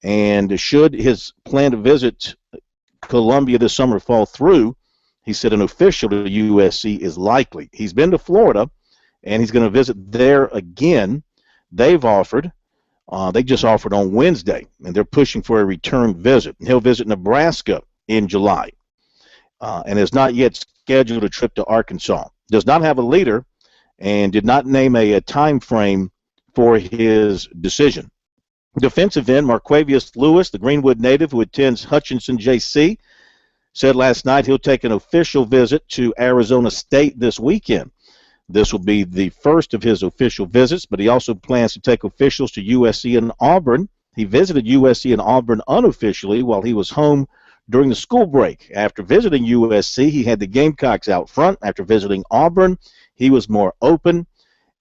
And should his plan to visit Columbia this summer fall through, he said an official to USC is likely. He's been to Florida, and he's going to visit there again. They've offered. They just offered on Wednesday, and they're pushing for a return visit. And he'll visit Nebraska in July, and has not yet scheduled a trip to Arkansas. Does not have a leader, and did not name a time frame for his decision. Defensive end Marquavius Lewis, the Greenwood native who attends Hutchinson JC, said last night he'll take an official visit to Arizona State this weekend. This will be the first of his official visits, but he also plans to take officials to USC and Auburn. He visited USC and Auburn unofficially while he was home during the school break. After visiting USC, he had the Gamecocks out front. After visiting Auburn, he was more open,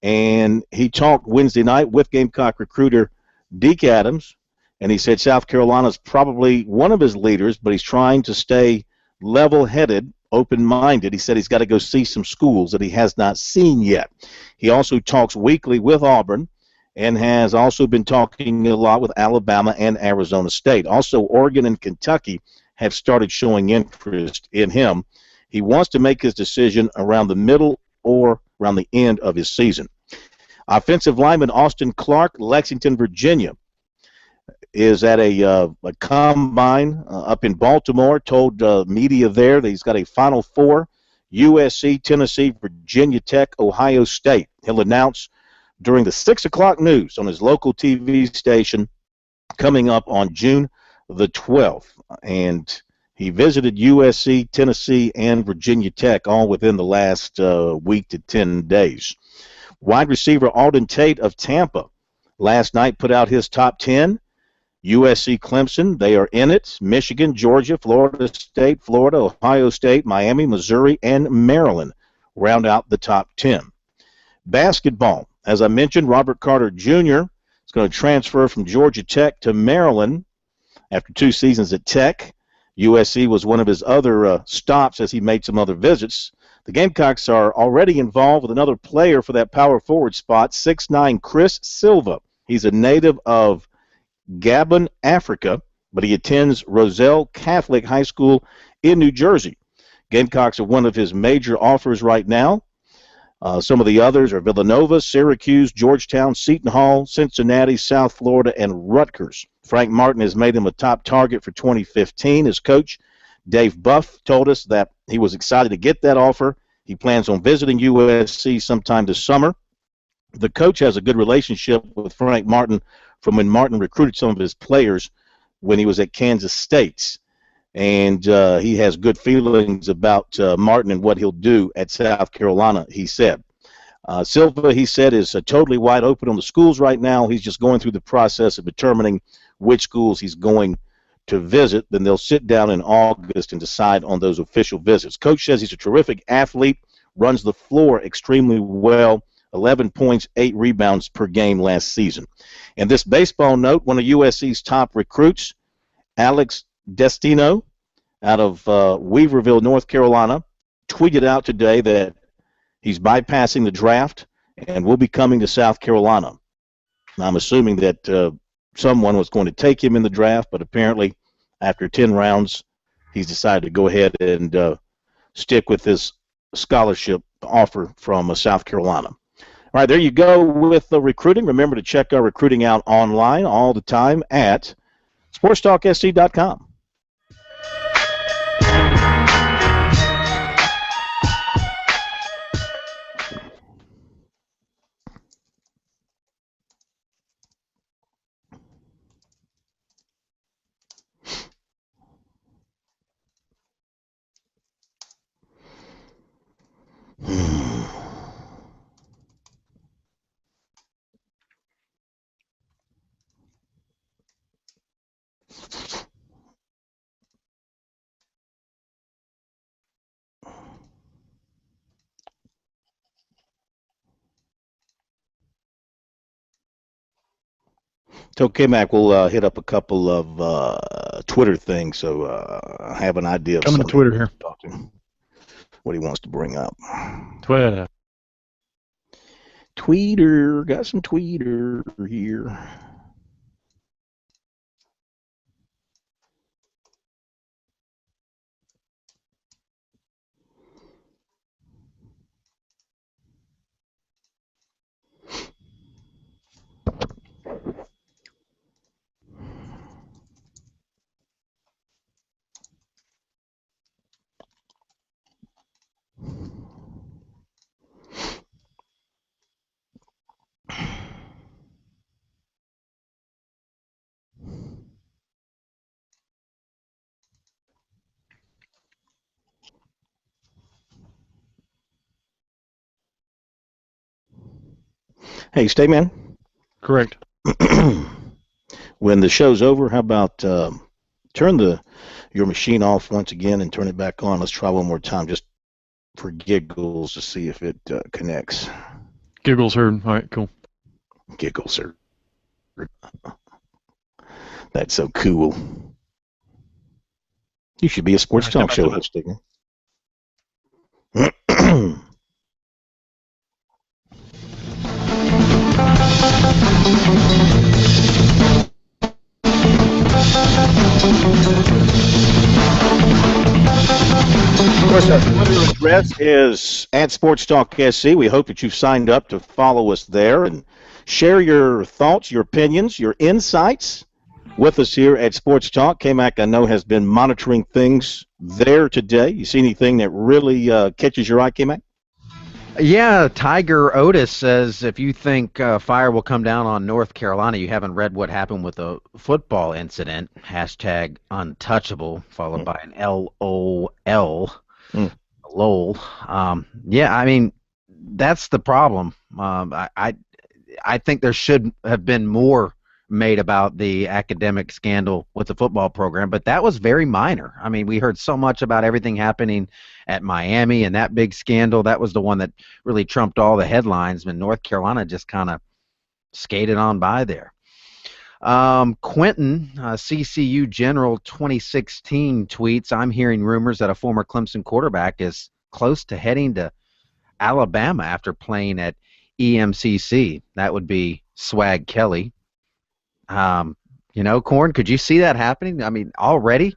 and he talked Wednesday night with Gamecock recruiter Deke Adams, and he said South Carolina's probably one of his leaders, but he's trying to stay level-headed, open-minded. He said he's got to go see some schools that he has not seen yet. He also talks weekly with Auburn and has also been talking a lot with Alabama and Arizona State. Also, Oregon and Kentucky have started showing interest in him. He wants to make his decision around the middle or around the end of his season. Offensive lineman Austin Clark, Lexington, Virginia, is at a combine up in Baltimore, told media there that he's got a Final Four, USC, Tennessee, Virginia Tech, Ohio State. He'll announce during the 6 o'clock news on his local TV station coming up on June the 12th. And he visited USC, Tennessee, and Virginia Tech all within the last week to 10 days. Wide receiver Alden Tate of Tampa last night put out his top 10. USC, Clemson, they are in it. Michigan, Georgia, Florida State, Florida, Ohio State, Miami, Missouri, and Maryland round out the top 10. Basketball, as I mentioned, Robert Carter Jr. is going to transfer from Georgia Tech to Maryland after 2 seasons at Tech. USC was one of his other stops as he made some other visits. The Gamecocks are already involved with another player for that power forward spot, 6'9" Chris Silva. He's a native of Gabon, Africa, but he attends Roselle Catholic High School in New Jersey. Gamecocks are one of his major offers right now. Some of the others are Villanova, Syracuse, Georgetown, Seton Hall, Cincinnati, South Florida, and Rutgers. Frank Martin has made him a top target for 2015. His coach, Dave Buff, told us that he was excited to get that offer. He plans on visiting USC sometime this summer. The coach has a good relationship with Frank Martin from when Martin recruited some of his players when he was at Kansas State. And he has good feelings about Martin and what he'll do at South Carolina, he said. Silva, he said, is totally wide open on the schools right now. He's just going through the process of determining which schools he's going to visit. Then they'll sit down in August and decide on those official visits. Coach says he's a terrific athlete, runs the floor extremely well, 11 points, 8 rebounds per game last season. And this baseball note, one of USC's top recruits, Alex Destino, out of Weaverville, North Carolina, tweeted out today that he's bypassing the draft and will be coming to South Carolina. I'm assuming that someone was going to take him in the draft, but apparently after 10 rounds, he's decided to go ahead and stick with his scholarship offer from South Carolina. All right, there you go with the recruiting. Remember to check our recruiting out online all the time at sportstalksc.com. It's okay, Mac. We'll hit up a couple of Twitter things, so I have an idea of coming to Twitter here. What he wants to bring up. Twitter. Tweeter. Got some Tweeter here. Hey, stay man. Correct. When the show's over, how about turn your machine off once again and turn it back on. Let's try one more time just for giggles to see if it connects. Giggles heard. All right, cool. Giggles heard. That's so cool. You should be a sports talk show host, Digger. Of course, our Twitter address is @SportsTalkSC. We hope that you've signed up to follow us there and share your thoughts, your opinions, your insights with us here at Sports Talk. K-Mac, I know, has been monitoring things there today. You see anything that really catches your eye, K-Mac? Yeah, Tiger Otis says if you think fire will come down on North Carolina, you haven't read what happened with the football incident. # untouchable, followed by an LOL. LOL. Yeah, I mean, that's the problem. I think there should have been more made about the academic scandal with the football program, but that was very minor. I mean, we heard so much about everything happening at Miami and that big scandal. That was the one that really trumped all the headlines, and North Carolina just kind of skated on by there. Quentin, CCU General 2016 tweets, I'm hearing rumors that a former Clemson quarterback is close to heading to Alabama after playing at EMCC. That would be Swag Kelly. You know, Corn, could you see that happening? I mean, already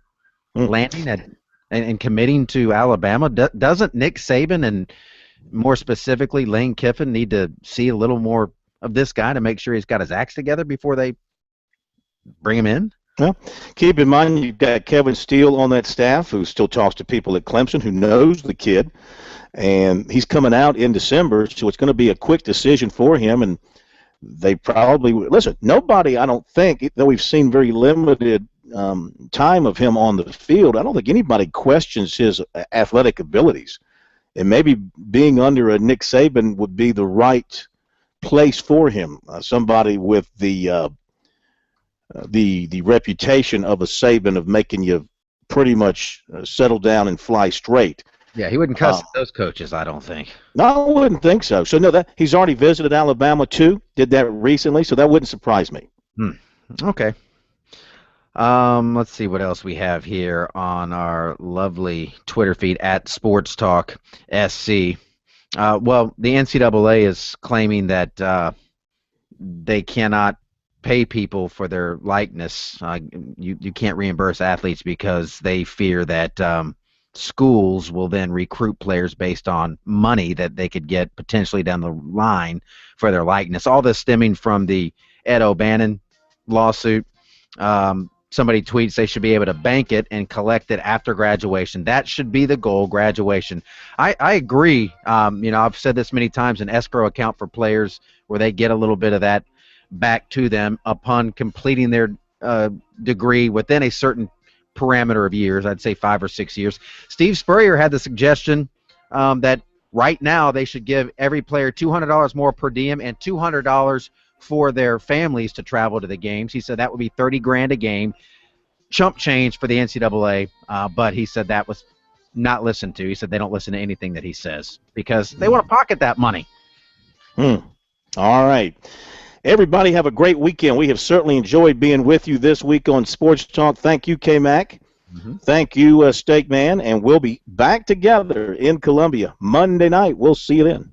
landing at and committing to Alabama? Doesn't Nick Saban and more specifically Lane Kiffin need to see a little more of this guy to make sure he's got his acts together before they bring him in? Well, keep in mind you've got Kevin Steele on that staff who still talks to people at Clemson, who knows the kid, and he's coming out in December, so it's going to be a quick decision for him. And they probably would. Listen, nobody, I don't think, though we've seen very limited time of him on the field, I don't think anybody questions his athletic abilities. And maybe being under a Nick Saban would be the right place for him, somebody with the reputation of a Saban of making you pretty much settle down and fly straight. Yeah, he wouldn't cuss at those coaches, I don't think. No, I wouldn't think so. So no, that he's already visited Alabama too. Did that recently, so that wouldn't surprise me. Okay. Let's see what else we have here on our lovely Twitter feed at Sports Talk SC. Well, the NCAA is claiming that they cannot pay people for their likeness. You can't reimburse athletes because they fear that schools will then recruit players based on money that they could get potentially down the line for their likeness. All this stemming from the Ed O'Bannon lawsuit. Somebody tweets they should be able to bank it and collect it after graduation. That should be the goal, graduation. I agree. I've said this many times, an escrow account for players where they get a little bit of that back to them upon completing their degree within a certain parameter of years, I'd say 5 or 6 years. Steve Spurrier had the suggestion that right now they should give every player $200 more per diem and $200 for their families to travel to the games. He said that would be $30,000 a game, chump change for the NCAA, but he said that was not listened to. He said they don't listen to anything that he says because they want to pocket that money. All right. Everybody have a great weekend. We have certainly enjoyed being with you this week on Sports Talk. Thank you, K-Mac. Thank you, Steak Man, and we'll be back together in Columbia Monday night. We'll see you then.